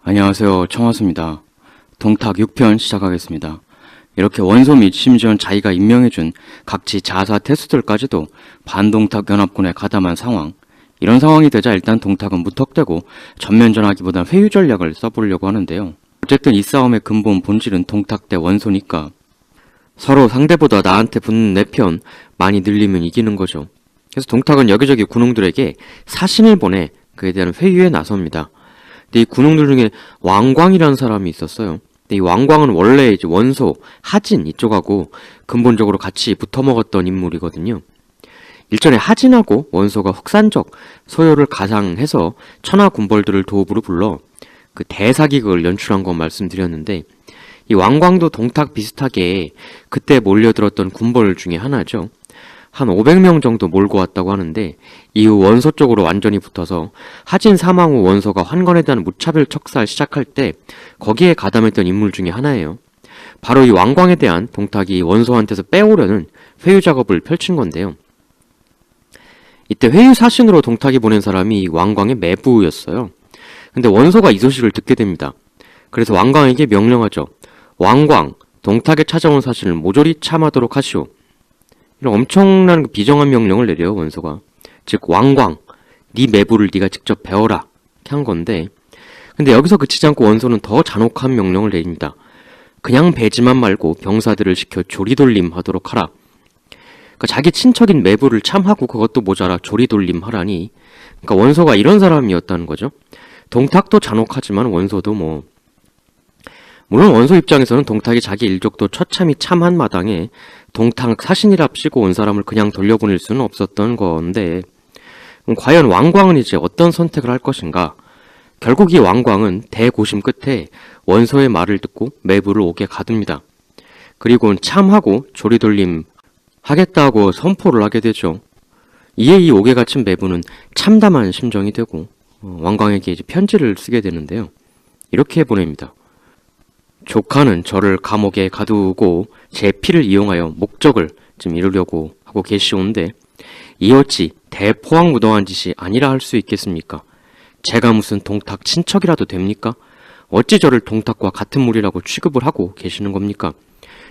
안녕하세요. 청하수입니다. 동탁 6편 시작하겠습니다. 이렇게 원소 및 심지어는 자기가 임명해준 각지 자사 태수들까지도 반동탁 연합군에 가담한 상황. 이런 상황이 되자 일단 동탁은 무턱대고 전면전하기보단 회유 전략을 써보려고 하는데요. 어쨌든 이 싸움의 근본 본질은 동탁 대 원소니까 서로 상대보다 나한테 붙는 내 편 많이 늘리면 이기는 거죠. 그래서 동탁은 여기저기 군웅들에게 사신을 보내 그에 대한 회유에 나섭니다. 근데 이 군웅들 중에 왕광이라는 사람이 있었어요. 근데 이 왕광은 원래 이제 원소, 하진 이쪽하고 근본적으로 같이 붙어먹었던 인물이거든요. 일전에 하진하고 원소가 흑산적 소요를 가상해서 천하 군벌들을 도읍으로 불러 그 대사기극을 연출한 건 말씀드렸는데, 이 왕광도 동탁 비슷하게 그때 몰려들었던 군벌 중에 하나죠. 한 500명 정도 몰고 왔다고 하는데, 이후 원소 쪽으로 완전히 붙어서 하진 사망 후 원소가 환관에 대한 무차별 척살 시작할 때 거기에 가담했던 인물 중에 하나예요. 바로 이 왕광에 대한 동탁이 원소한테서 빼오려는 회유 작업을 펼친 건데요. 이때 회유 사신으로 동탁이 보낸 사람이 이 왕광의 매부였어요. 근데 원소가 이 소식을 듣게 됩니다. 그래서 왕광에게 명령하죠. 왕광, 동탁에 찾아온 사신을 모조리 참하도록 하시오. 이런 엄청난 비정한 명령을 내려요, 원소가. 즉 왕광, 네 매부를 네가 직접 배워라 이렇게 한 건데, 근데 여기서 그치지 않고 원소는 더 잔혹한 명령을 내립니다. 그냥 배지만 말고 병사들을 시켜 조리돌림 하도록 하라. 그러니까 자기 친척인 매부를 참하고 그것도 모자라 조리돌림 하라니. 그러니까 원소가 이런 사람이었다는 거죠. 동탁도 잔혹하지만 원소도 물론 원소 입장에서는 동탁이 자기 일족도 처참히 참한 마당에 동탁 사신이랍시고 온 사람을 그냥 돌려보낼 수는 없었던 건데, 과연 왕광은 이제 어떤 선택을 할 것인가? 결국 이 왕광은 대고심 끝에 원소의 말을 듣고 매부를 옥에 가둡니다. 그리고는 참하고 조리돌림 하겠다고 선포를 하게 되죠. 이에 이 옥에 갇힌 매부는 참담한 심정이 되고 왕광에게 이제 편지를 쓰게 되는데요. 이렇게 보냅니다. 조카는 저를 감옥에 가두고 제 피를 이용하여 목적을 좀 이루려고 하고 계시온데, 이 어찌 대포항무도한 짓이 아니라 할 수 있겠습니까? 제가 무슨 동탁 친척이라도 됩니까? 어찌 저를 동탁과 같은 무리라고 취급을 하고 계시는 겁니까?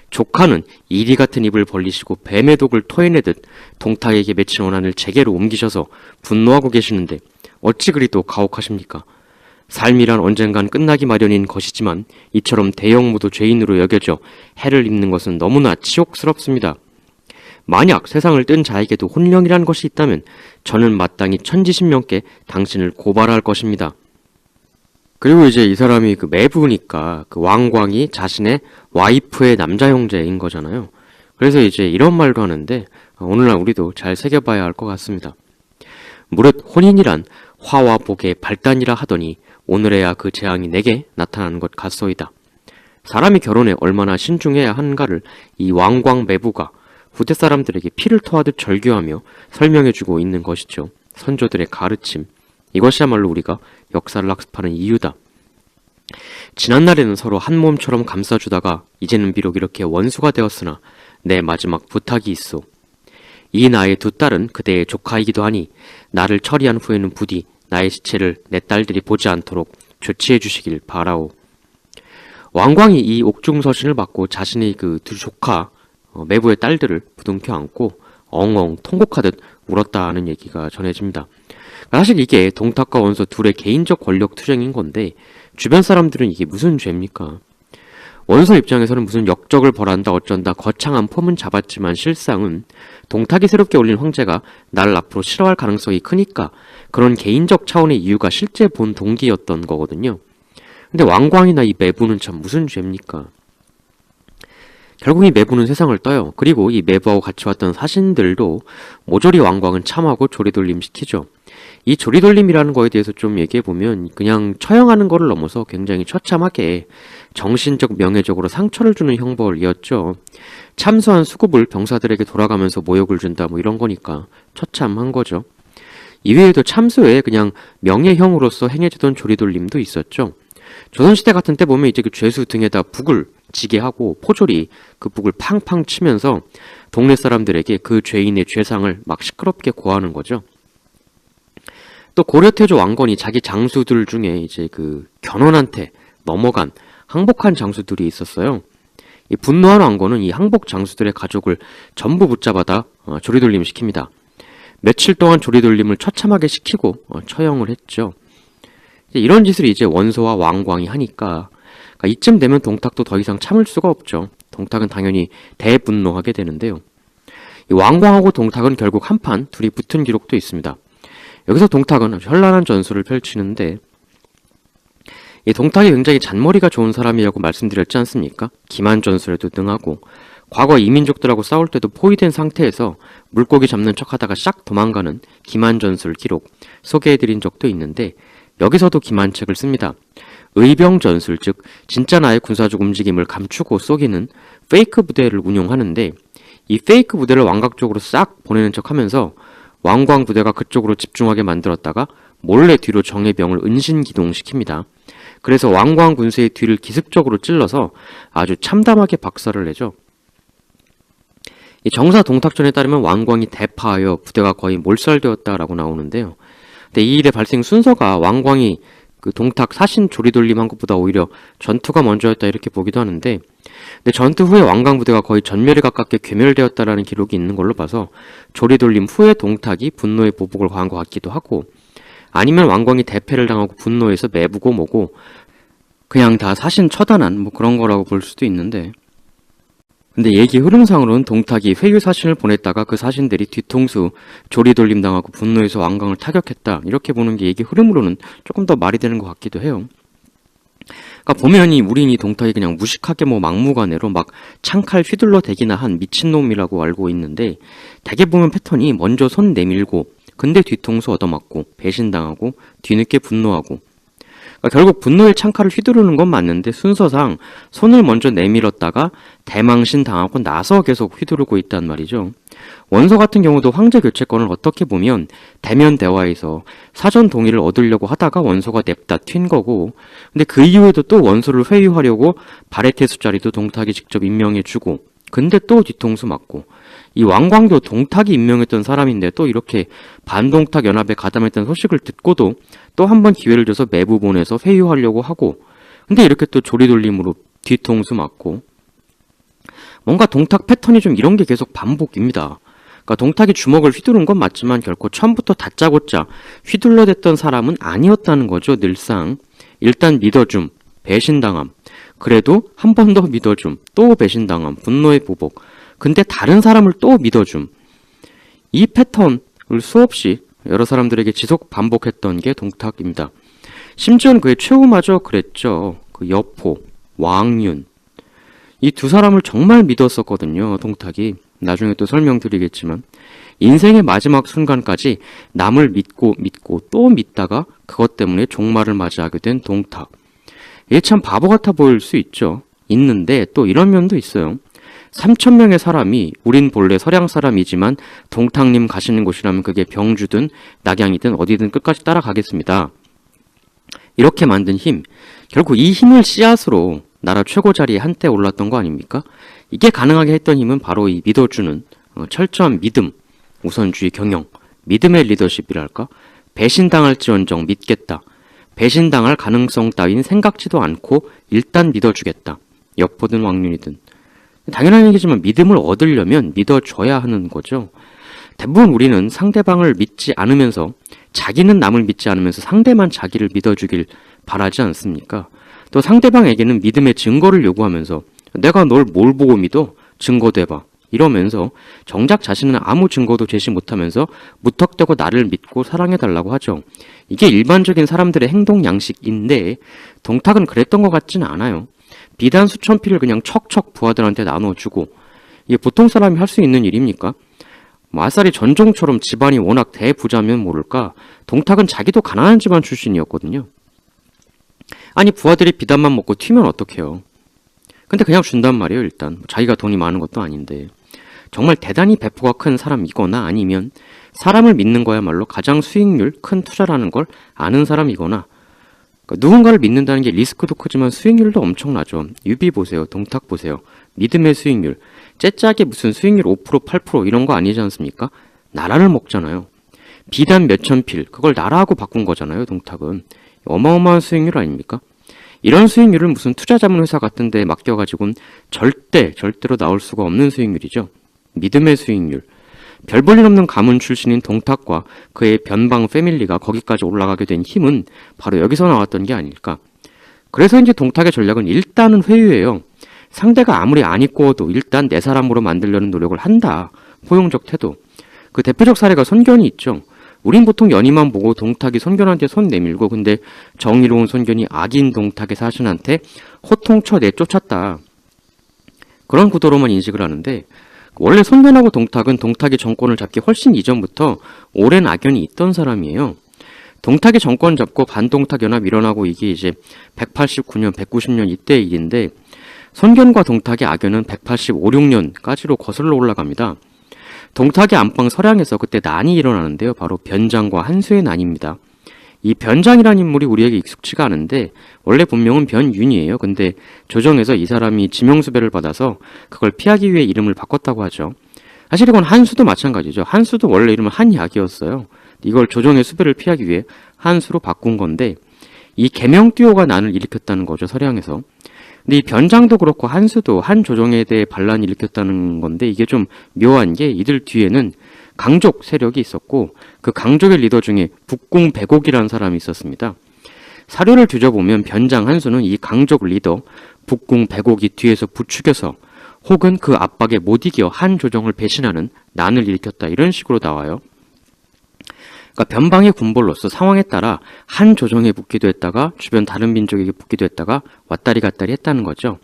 조카는 이리 같은 입을 벌리시고 뱀의 독을 토해내듯 동탁에게 맺힌 원한을 제게로 옮기셔서 분노하고 계시는데 어찌 그리 또 가혹하십니까? 삶이란 언젠간 끝나기 마련인 것이지만 이처럼 대형무도 죄인으로 여겨져 해를 입는 것은 너무나 치욕스럽습니다. 만약 세상을 뜬 자에게도 혼령이란 것이 있다면 저는 마땅히 천지신명께 당신을 고발할 것입니다. 그리고 이제 이 사람이 그 매부니까 그 왕광이 자신의 와이프의 남자 형제인 거잖아요. 그래서 이제 이런 말도 하는데 오늘날 우리도 잘 새겨봐야 할 것 같습니다. 무릇 혼인이란 화와 복의 발단이라 하더니 오늘에야 그 재앙이 내게 나타나는 것 같소이다. 사람이 결혼에 얼마나 신중해야 하는가를 이 왕광 매부가 후대 사람들에게 피를 토하듯 절규하며 설명해주고 있는 것이죠. 선조들의 가르침. 이것이야말로 우리가 역사를 학습하는 이유다. 지난날에는 서로 한 몸처럼 감싸주다가 이제는 비록 이렇게 원수가 되었으나 내 마지막 부탁이 있소. 이 나의 두 딸은 그대의 조카이기도 하니 나를 처리한 후에는 부디 나의 시체를 내 딸들이 보지 않도록 조치해 주시길 바라오. 왕광이 이 옥중서신을 받고 자신의 그 두 조카 매부의 딸들을 부둥켜 안고 엉엉 통곡하듯 울었다는 얘기가 전해집니다. 사실 이게 동탁과 원소 둘의 개인적 권력 투쟁인 건데 주변 사람들은 이게 무슨 죄입니까? 원소 입장에서는 무슨 역적을 벌한다 어쩐다 거창한 폼은 잡았지만 실상은 동탁이 새롭게 올린 황제가 나를 앞으로 싫어할 가능성이 크니까 그런 개인적 차원의 이유가 실제 본 동기였던 거거든요. 근데 왕광이나 이 매부는 참 무슨 죄입니까? 결국 이 매부는 세상을 떠요. 그리고 이 매부하고 같이 왔던 사신들도 모조리 왕광은 참하고 조리돌림 시키죠. 이 조리돌림이라는 거에 대해서 좀 얘기해보면 그냥 처형하는 거를 넘어서 굉장히 처참하게 정신적 명예적으로 상처를 주는 형벌이었죠. 참수한 수급을 병사들에게 돌아가면서 모욕을 준다 이런 거니까 처참한 거죠. 이외에도 참수 외에 그냥 명예형으로서 행해지던 조리돌림도 있었죠. 조선시대 같은 때 보면 이제 그 죄수 등에다 북을 지게 하고 포졸이 그 북을 팡팡 치면서 동네 사람들에게 그 죄인의 죄상을 막 시끄럽게 고하는 거죠. 또 고려태조 왕건이 자기 장수들 중에 이제 그 전원한테 넘어간 항복한 장수들이 있었어요. 이 분노한 왕건은 이 항복 장수들의 가족을 전부 붙잡아다 조리돌림 시킵니다. 며칠 동안 조리돌림을 처참하게 시키고 처형을 했죠. 이런 짓을 이제 원소와 왕광이 하니까 그러니까 이쯤 되면 동탁도 더 이상 참을 수가 없죠. 동탁은 당연히 대분노하게 되는데요. 이 왕광하고 동탁은 결국 한판 둘이 붙은 기록도 있습니다. 여기서 동탁은 아주 현란한 전술을 펼치는데 이 동탁이 굉장히 잔머리가 좋은 사람이라고 말씀드렸지 않습니까? 기만 전술에도 능하고 과거 이민족들하고 싸울 때도 포위된 상태에서 물고기 잡는 척하다가 싹 도망가는 기만 전술 기록 소개해드린 적도 있는데 여기서도 기만책을 씁니다. 의병 전술, 즉 진짜 나의 군사적 움직임을 감추고 속이는 페이크 부대를 운용하는데 이 페이크 부대를 왕각 쪽으로 싹 보내는 척하면서 왕광 부대가 그쪽으로 집중하게 만들었다가 몰래 뒤로 정예병을 은신기동시킵니다. 그래서 왕광 군수의 뒤를 기습적으로 찔러서 아주 참담하게 박살을 내죠. 이 정사 동탁전에 따르면 왕광이 대파하여 부대가 거의 몰살되었다라고 나오는데요. 근데 이 일의 발생 순서가 왕광이 그 동탁 사신 조리돌림한 것보다 오히려 전투가 먼저였다 이렇게 보기도 하는데, 근데 전투 후에 왕광 부대가 거의 전멸에 가깝게 괴멸되었다라는 기록이 있는 걸로 봐서 조리돌림 후에 동탁이 분노의 보복을 가한 것 같기도 하고, 아니면 왕광이 대패를 당하고 분노해서 매부고 뭐고 그냥 다 사신 처단한 뭐 그런 거라고 볼 수도 있는데, 근데 얘기 흐름상으로는 동탁이 회유 사신을 보냈다가 그 사신들이 뒤통수 조리돌림 당하고 분노해서 왕광을 타격했다 이렇게 보는 게 얘기 흐름으로는 조금 더 말이 되는 것 같기도 해요. 그러니까 보면 우린 이 동탁이 그냥 무식하게 뭐 막무가내로 막 창칼 휘둘러 대기나 한 미친놈이라고 알고 있는데, 대개 보면 패턴이 먼저 손 내밀고 근데 뒤통수 얻어맞고 배신당하고 뒤늦게 분노하고, 그러니까 결국 분노의 창칼을 휘두르는 건 맞는데 순서상 손을 먼저 내밀었다가 대망신 당하고 나서 계속 휘두르고 있단 말이죠. 원소 같은 경우도 황제 교체권을 어떻게 보면 대면 대화에서 사전 동의를 얻으려고 하다가 원소가 냅다 튄 거고, 근데 그 이후에도 또 원소를 회유하려고 바레테수 자리도 동탁이 직접 임명해주고 근데 또 뒤통수 맞고, 이 왕광도 동탁이 임명했던 사람인데 또 이렇게 반동탁 연합에 가담했던 소식을 듣고도 또 한 번 기회를 줘서 매부 보내서 회유하려고 하고, 근데 이렇게 또 조리돌림으로 뒤통수 맞고, 뭔가 동탁 패턴이 좀 이런 게 계속 반복입니다. 그러니까 동탁이 주먹을 휘두른 건 맞지만 결코 처음부터 다짜고짜 휘둘러댔던 사람은 아니었다는 거죠. 늘상 일단 믿어줌, 배신당함, 그래도 한 번 더 믿어줌, 또 배신당함, 분노의 보복, 근데 다른 사람을 또 믿어줌, 이 패턴을 수없이 여러 사람들에게 지속 반복했던 게 동탁입니다. 심지어는 그의 최후마저 그랬죠. 그 여포, 왕윤, 이 두 사람을 정말 믿었었거든요. 동탁이. 나중에 또 설명드리겠지만 인생의 마지막 순간까지 남을 믿고 또 믿다가 그것 때문에 종말을 맞이하게 된 동탁. 이게 참 바보 같아 보일 수 있죠. 있는데 또 이런 면도 있어요. 3,000명의 사람이 우린 본래 서량 사람이지만 동탁님 가시는 곳이라면 그게 병주든 낙양이든 어디든 끝까지 따라가겠습니다. 이렇게 만든 힘, 결국 이 힘을 씨앗으로 나라 최고 자리에 한때 올랐던 거 아닙니까? 이게 가능하게 했던 힘은 바로 이 믿어주는 철저한 믿음, 우선주의 경영, 믿음의 리더십이랄까? 배신당할지언정 믿겠다. 배신당할 가능성 따윈 생각지도 않고 일단 믿어주겠다. 여포든 왕윤이든. 당연한 얘기지만 믿음을 얻으려면 믿어줘야 하는 거죠. 대부분 우리는 상대방을 믿지 않으면서, 자기는 남을 믿지 않으면서 상대만 자기를 믿어주길 바라지 않습니까? 또 상대방에게는 믿음의 증거를 요구하면서 내가 널 뭘 보고 믿어? 증거 대봐. 이러면서 정작 자신은 아무 증거도 제시 못하면서 무턱대고 나를 믿고 사랑해달라고 하죠. 이게 일반적인 사람들의 행동 양식인데 동탁은 그랬던 것 같지는 않아요. 비단 수천 피를 그냥 척척 부하들한테 나눠주고, 이게 보통 사람이 할 수 있는 일입니까? 아싸리 전종처럼 집안이 워낙 대부자면 모를까 동탁은 자기도 가난한 집안 출신이었거든요. 아니 부하들이 비단만 먹고 튀면 어떡해요. 근데 그냥 준단 말이에요. 일단 자기가 돈이 많은 것도 아닌데. 정말 대단히 배포가 큰 사람이거나 아니면 사람을 믿는 거야말로 가장 수익률 큰 투자라는 걸 아는 사람이거나, 그러니까 누군가를 믿는다는 게 리스크도 크지만 수익률도 엄청나죠. 유비 보세요. 동탁 보세요. 믿음의 수익률. 째짜게 무슨 수익률 5% 8% 이런 거 아니지 않습니까? 나라를 먹잖아요. 비단 몇천 필 그걸 나라하고 바꾼 거잖아요. 동탁은. 어마어마한 수익률 아닙니까? 이런 수익률은 무슨 투자자문회사 같은 데 맡겨가지고는 절대로 나올 수가 없는 수익률이죠. 믿음의 수익률. 별 볼 일 없는 가문 출신인 동탁과 그의 변방 패밀리가 거기까지 올라가게 된 힘은 바로 여기서 나왔던 게 아닐까. 그래서 이제 동탁의 전략은 일단은 회유예요. 상대가 아무리 안 이꼬어도 일단 내 사람으로 만들려는 노력을 한다. 포용적 태도. 그 대표적 사례가 손견이 있죠. 우린 보통 연희만 보고 동탁이 손견한테 손 내밀고, 근데 정의로운 손견이 악인 동탁의 사신한테 호통쳐 내쫓았다. 그런 구도로만 인식을 하는데, 원래 손견하고 동탁은 동탁이 정권을 잡기 훨씬 이전부터 오랜 악연이 있던 사람이에요. 동탁이 정권 잡고 반동탁 연합 일어나고 이게 이제 189년, 190년 이때의 일인데, 손견과 동탁의 악연은 185, 6년까지로 거슬러 올라갑니다. 동탁의 안방 서량에서 그때 난이 일어나는데요. 바로 변장과 한수의 난입니다. 이 변장이라는 인물이 우리에게 익숙치가 않은데 원래 본명은 변윤이에요. 근데 조정에서 이 사람이 지명수배를 받아서 그걸 피하기 위해 이름을 바꿨다고 하죠. 사실 이건 한수도 마찬가지죠. 한수도 원래 이름은 한약이었어요. 이걸 조정의 수배를 피하기 위해 한수로 바꾼 건데, 이 계명듀오가 난을 일으켰다는 거죠, 서량에서. 근데 이 변장도 그렇고 한수도 한 조정에 대해 반란을 일으켰다는 건데, 이게 좀 묘한 게 이들 뒤에는 강족 세력이 있었고, 그 강족의 리더 중에 북궁백옥이라는 사람이 있었습니다. 사료를 뒤져보면 변장 한수는 이 강족 리더 북궁백옥이 뒤에서 부추겨서 혹은 그 압박에 못 이겨 한 조정을 배신하는 난을 일으켰다, 이런 식으로 나와요. 그러니까 변방의 군벌로서 상황에 따라 한 조정에 붙기도 했다가 주변 다른 민족에게 붙기도 했다가 왔다리 갔다리 했다는 거죠.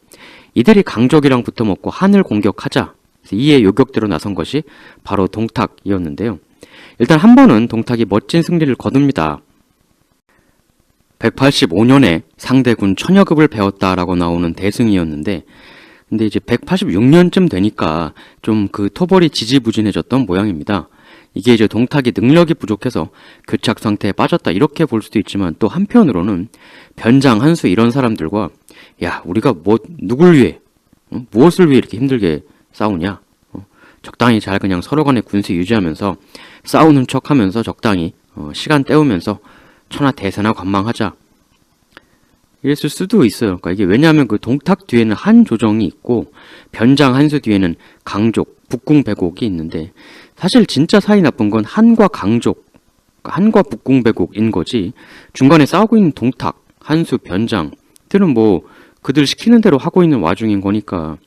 이들이 강족이랑 붙어먹고 한을 공격하자, 이에 요격대로 나선 것이 바로 동탁이었는데요. 일단 한 번은 동탁이 멋진 승리를 거둡니다. 185년에 상대군 천여급을 배웠다라고 나오는 대승이었는데, 근데 이제 186년쯤 되니까 좀 그 토벌이 지지부진해졌던 모양입니다. 이게 이제 동탁이 능력이 부족해서 교착 상태에 빠졌다, 이렇게 볼 수도 있지만, 또 한편으로는 변장, 한수 이런 사람들과 야, 우리가 누굴 위해, 무엇을 위해 이렇게 힘들게 싸우냐, 적당히 잘 그냥 서로 간의 군수 유지하면서 싸우는 척하면서 적당히 시간 때우면서 천하대세나 관망하자, 이랬을 수도 있어요. 그러니까 이게 왜냐하면 그 동탁 뒤에는 한 조정이 있고 변장, 한수 뒤에는 강족, 북궁백옥이 있는데, 사실 진짜 사이 나쁜 건 한과 강족, 한과 북궁백옥인 거지, 중간에 싸우고 있는 동탁, 한수, 변장들은 뭐 그들 시키는 대로 하고 있는 와중인 거니까.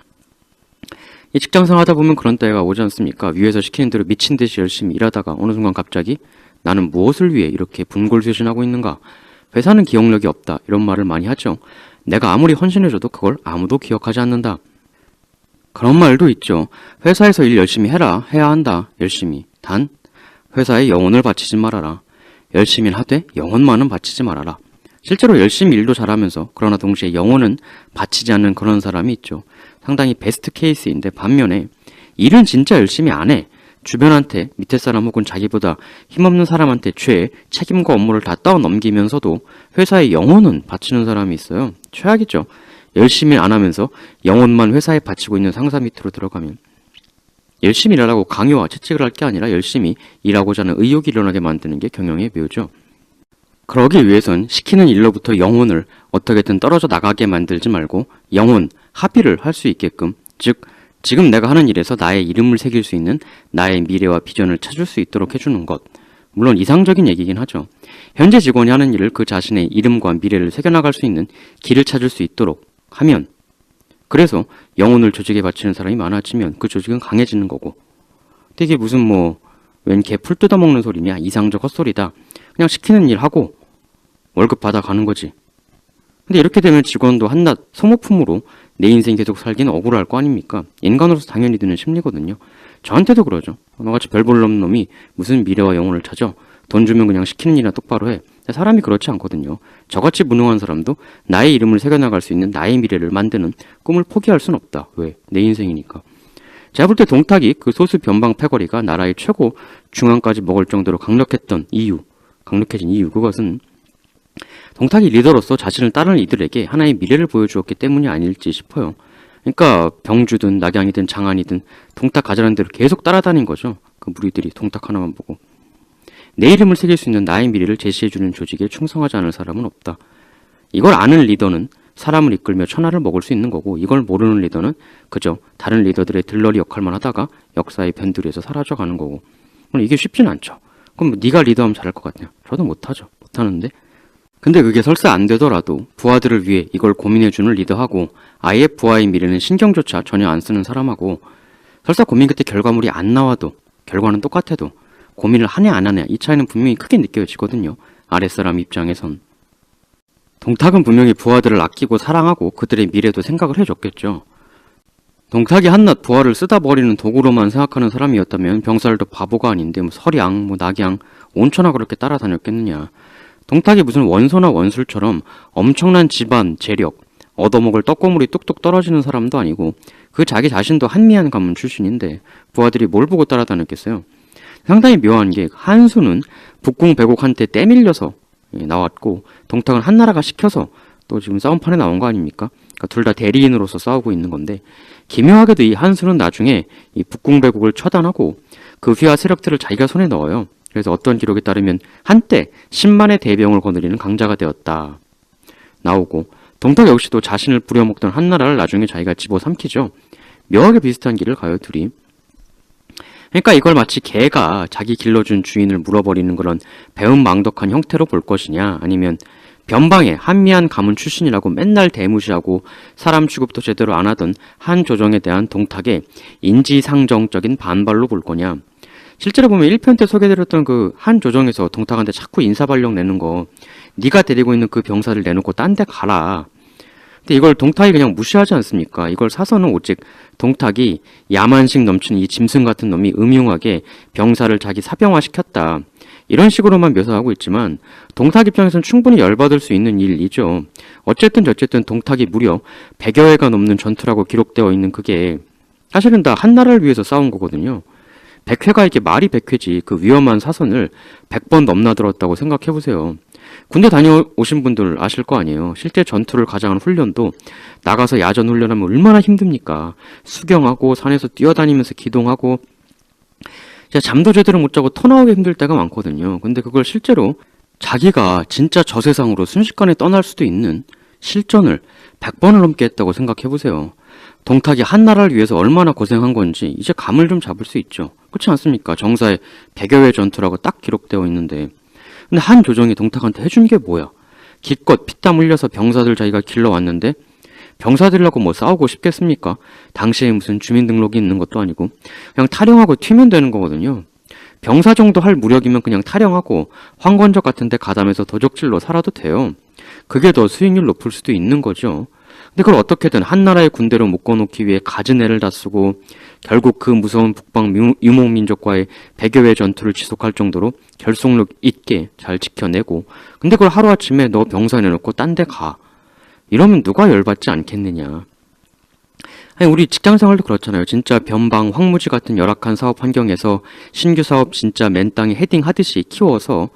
이 직장생활 하다 보면 그런 때가 오지 않습니까? 위에서 시키는 대로 미친 듯이 열심히 일하다가 어느 순간 갑자기 나는 무엇을 위해 이렇게 분골쇄신하고 있는가? 회사는 기억력이 없다, 이런 말을 많이 하죠. 내가 아무리 헌신해줘도 그걸 아무도 기억하지 않는다. 그런 말도 있죠. 회사에서 일 열심히 해라, 해야 한다, 열심히. 단 회사에 영혼을 바치지 말아라. 열심히 하되 영혼만은 바치지 말아라. 실제로 열심히 일도 잘하면서 그러나 동시에 영혼은 바치지 않는 그런 사람이 있죠. 상당히 베스트 케이스인데, 반면에 일은 진짜 열심히 안 해. 주변한테, 밑에 사람 혹은 자기보다 힘없는 사람한테 죄, 책임과 업무를 다 떠넘기면서도 회사에 영혼은 바치는 사람이 있어요. 최악이죠. 열심히 안 하면서 영혼만 회사에 바치고 있는 상사 밑으로 들어가면, 열심히 일하라고 강요와 채찍을 할 게 아니라 열심히 일하고자 하는 의욕이 일어나게 만드는 게 경영의 묘죠. 그러기 위해선 시키는 일로부터 영혼을 어떻게든 떨어져 나가게 만들지 말고 영혼, 합의를 할 수 있게끔, 즉 지금 내가 하는 일에서 나의 이름을 새길 수 있는 나의 미래와 비전을 찾을 수 있도록 해주는 것. 물론 이상적인 얘기긴 하죠. 현재 직원이 하는 일을 그 자신의 이름과 미래를 새겨나갈 수 있는 길을 찾을 수 있도록 하면, 그래서 영혼을 조직에 바치는 사람이 많아지면 그 조직은 강해지는 거고. 근데 이게 무슨 웬 개 풀 뜯어먹는 소리냐, 이상적 헛소리다. 그냥 시키는 일 하고 월급 받아가는 거지. 근데 이렇게 되면 직원도 한낱 소모품으로 내 인생 계속 살기는 억울할 거 아닙니까? 인간으로서 당연히 드는 심리거든요. 저한테도 그러죠. 너같이 별 볼 없는 놈이 무슨 미래와 영혼을 찾아? 돈 주면 그냥 시키는 일이나 똑바로 해. 사람이 그렇지 않거든요. 저같이 무능한 사람도 나의 이름을 새겨나갈 수 있는 나의 미래를 만드는 꿈을 포기할 순 없다. 왜? 내 인생이니까. 제가 볼 때 동탁이 그 소수 변방 패거리가 나라의 최고 중앙까지 먹을 정도로 강력해진 이유, 그것은 동탁이 리더로서 자신을 따르는 이들에게 하나의 미래를 보여주었기 때문이 아닐지 싶어요. 그러니까 병주든 낙양이든 장안이든 동탁 가자는 대로 계속 따라다닌 거죠. 그 무리들이 동탁 하나만 보고. 내 이름을 새길 수 있는 나의 미래를 제시해주는 조직에 충성하지 않을 사람은 없다. 이걸 아는 리더는 사람을 이끌며 천하를 먹을 수 있는 거고, 이걸 모르는 리더는 그저 다른 리더들의 들러리 역할만 하다가 역사의 변두리에서 사라져가는 거고. 그럼 이게 쉽진 않죠. 그럼 뭐 네가 리더하면 잘할 것 같냐? 저도 못하죠. 못하는데. 근데 그게 설사 안 되더라도 부하들을 위해 이걸 고민해주는 리더하고, 아예 부하의 미래는 신경조차 전혀 안 쓰는 사람하고, 설사 고민 끝에 결과물이 안 나와도, 결과는 똑같아도 고민을 하냐 안 하냐 이 차이는 분명히 크게 느껴지거든요. 아랫사람 입장에선. 동탁은 분명히 부하들을 아끼고 사랑하고 그들의 미래도 생각을 해줬겠죠. 동탁이 한낱 부하를 쓰다 버리는 도구로만 생각하는 사람이었다면 병살도 바보가 아닌데 뭐 서량, 뭐 낙양, 온천하 그렇게 따라다녔겠느냐. 동탁이 무슨 원소나 원술처럼 엄청난 집안, 재력, 얻어먹을 떡고물이 뚝뚝 떨어지는 사람도 아니고 그 자기 자신도 한미한 가문 출신인데 부하들이 뭘 보고 따라다녔겠어요. 상당히 묘한 게 한수는 북궁 배곡한테 떼밀려서 나왔고 동탁은 한나라가 시켜서 또 지금 싸움판에 나온 거 아닙니까? 그러니까 둘 다 대리인으로서 싸우고 있는 건데 기묘하게도 이 한수는 나중에 이 북궁 배곡을 처단하고 그 휘하 세력들을 자기가 손에 넣어요. 그래서 어떤 기록에 따르면 한때 10만의 대병을 거느리는 강자가 되었다 나오고 동탁 역시도 자신을 부려먹던 한나라를 나중에 자기가 집어삼키죠. 묘하게 비슷한 길을 가요 둘이. 그러니까 이걸 마치 개가 자기 길러준 주인을 물어버리는 그런 배은망덕한 형태로 볼 것이냐 아니면 변방에 한미한 가문 출신이라고 맨날 대무시하고 사람 취급도 제대로 안 하던 한 조정에 대한 동탁의 인지상정적인 반발로 볼 거냐. 실제로 보면 1편 때 소개드렸던 그 한 조정에서 동탁한테 자꾸 인사발령 내는 거 네가 데리고 있는 그 병사를 내놓고 딴 데 가라. 근데 이걸 동탁이 그냥 무시하지 않습니까? 이걸 사서는 오직 동탁이 야만식 넘치는 이 짐승 같은 놈이 음흉하게 병사를 자기 사병화시켰다. 이런 식으로만 묘사하고 있지만 동탁 입장에서는 충분히 열받을 수 있는 일이죠. 어쨌든 동탁이 무려 100여 회가 넘는 전투라고 기록되어 있는 그게 사실은 다 한나라를 위해서 싸운 거거든요. 100회가 이게 말이 100회지 그 위험한 사선을 100번 넘나들었다고 생각해보세요. 군대 다녀오신 분들 아실 거 아니에요. 실제 전투를 가장한 훈련도 나가서 야전 훈련하면 얼마나 힘듭니까. 수경하고 산에서 뛰어다니면서 기동하고 진짜 잠도 제대로 못 자고 토 나오기 힘들 때가 많거든요. 근데 그걸 실제로 자기가 진짜 저 세상으로 순식간에 떠날 수도 있는 실전을 100번을 넘게 했다고 생각해보세요. 동탁이 한나라를 위해서 얼마나 고생한 건지 이제 감을 좀 잡을 수 있죠. 그렇지 않습니까? 정사에 100여 회 전투라고 딱 기록되어 있는데 근데 한 조정이 동탁한테 해준 게 뭐야? 기껏 피땀 흘려서 병사들 자기가 길러왔는데 병사들하고 뭐 싸우고 싶겠습니까? 당시에 무슨 주민등록이 있는 것도 아니고 그냥 타령하고 튀면 되는 거거든요. 병사 정도 할 무력이면 그냥 타령하고 황건적 같은 데 가담해서 도적질로 살아도 돼요. 그게 더 수익률 높을 수도 있는 거죠. 근데 그걸 어떻게든 한나라의 군대로 묶어놓기 위해 갖은 애를 다 쓰고 결국 그 무서운 북방 유목민족과의 100여 회 전투를 지속할 정도로 결속력 있게 잘 지켜내고 근데 그걸 하루아침에 너 병사 내놓고 딴 데 가. 이러면 누가 열받지 않겠느냐. 아니 우리 직장생활도 그렇잖아요. 진짜 변방 황무지 같은 열악한 사업 환경에서 신규 사업 진짜 맨 땅에 헤딩하듯이 키워서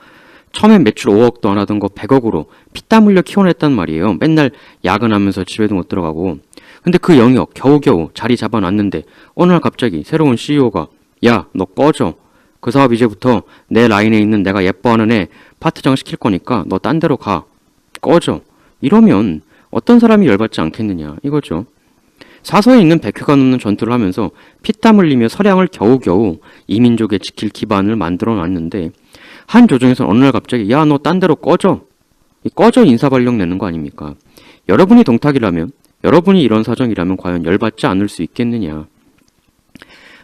처음엔 매출 5억도 안 하던 거 100억으로 피땀 흘려 키워냈단 말이에요. 맨날 야근하면서 집에도 못 들어가고. 근데 그 영역 겨우겨우 자리 잡아놨는데 어느 날 갑자기 새로운 CEO가 야, 너 꺼져. 그 사업 이제부터 내 라인에 있는 내가 예뻐하는 애 파트장 시킬 거니까 너 딴 데로 가. 꺼져. 이러면 어떤 사람이 열받지 않겠느냐 이거죠. 사서에 있는 100회가 넘는 전투를 하면서 피땀 흘리며 서량을 겨우겨우 이민족에 지킬 기반을 만들어 놨는데 한 조정에서는 어느 날 갑자기 야, 너 딴 데로 꺼져. 꺼져 인사발령 내는 거 아닙니까? 여러분이 동탁이라면 여러분이 이런 사정이라면 과연 열받지 않을 수 있겠느냐.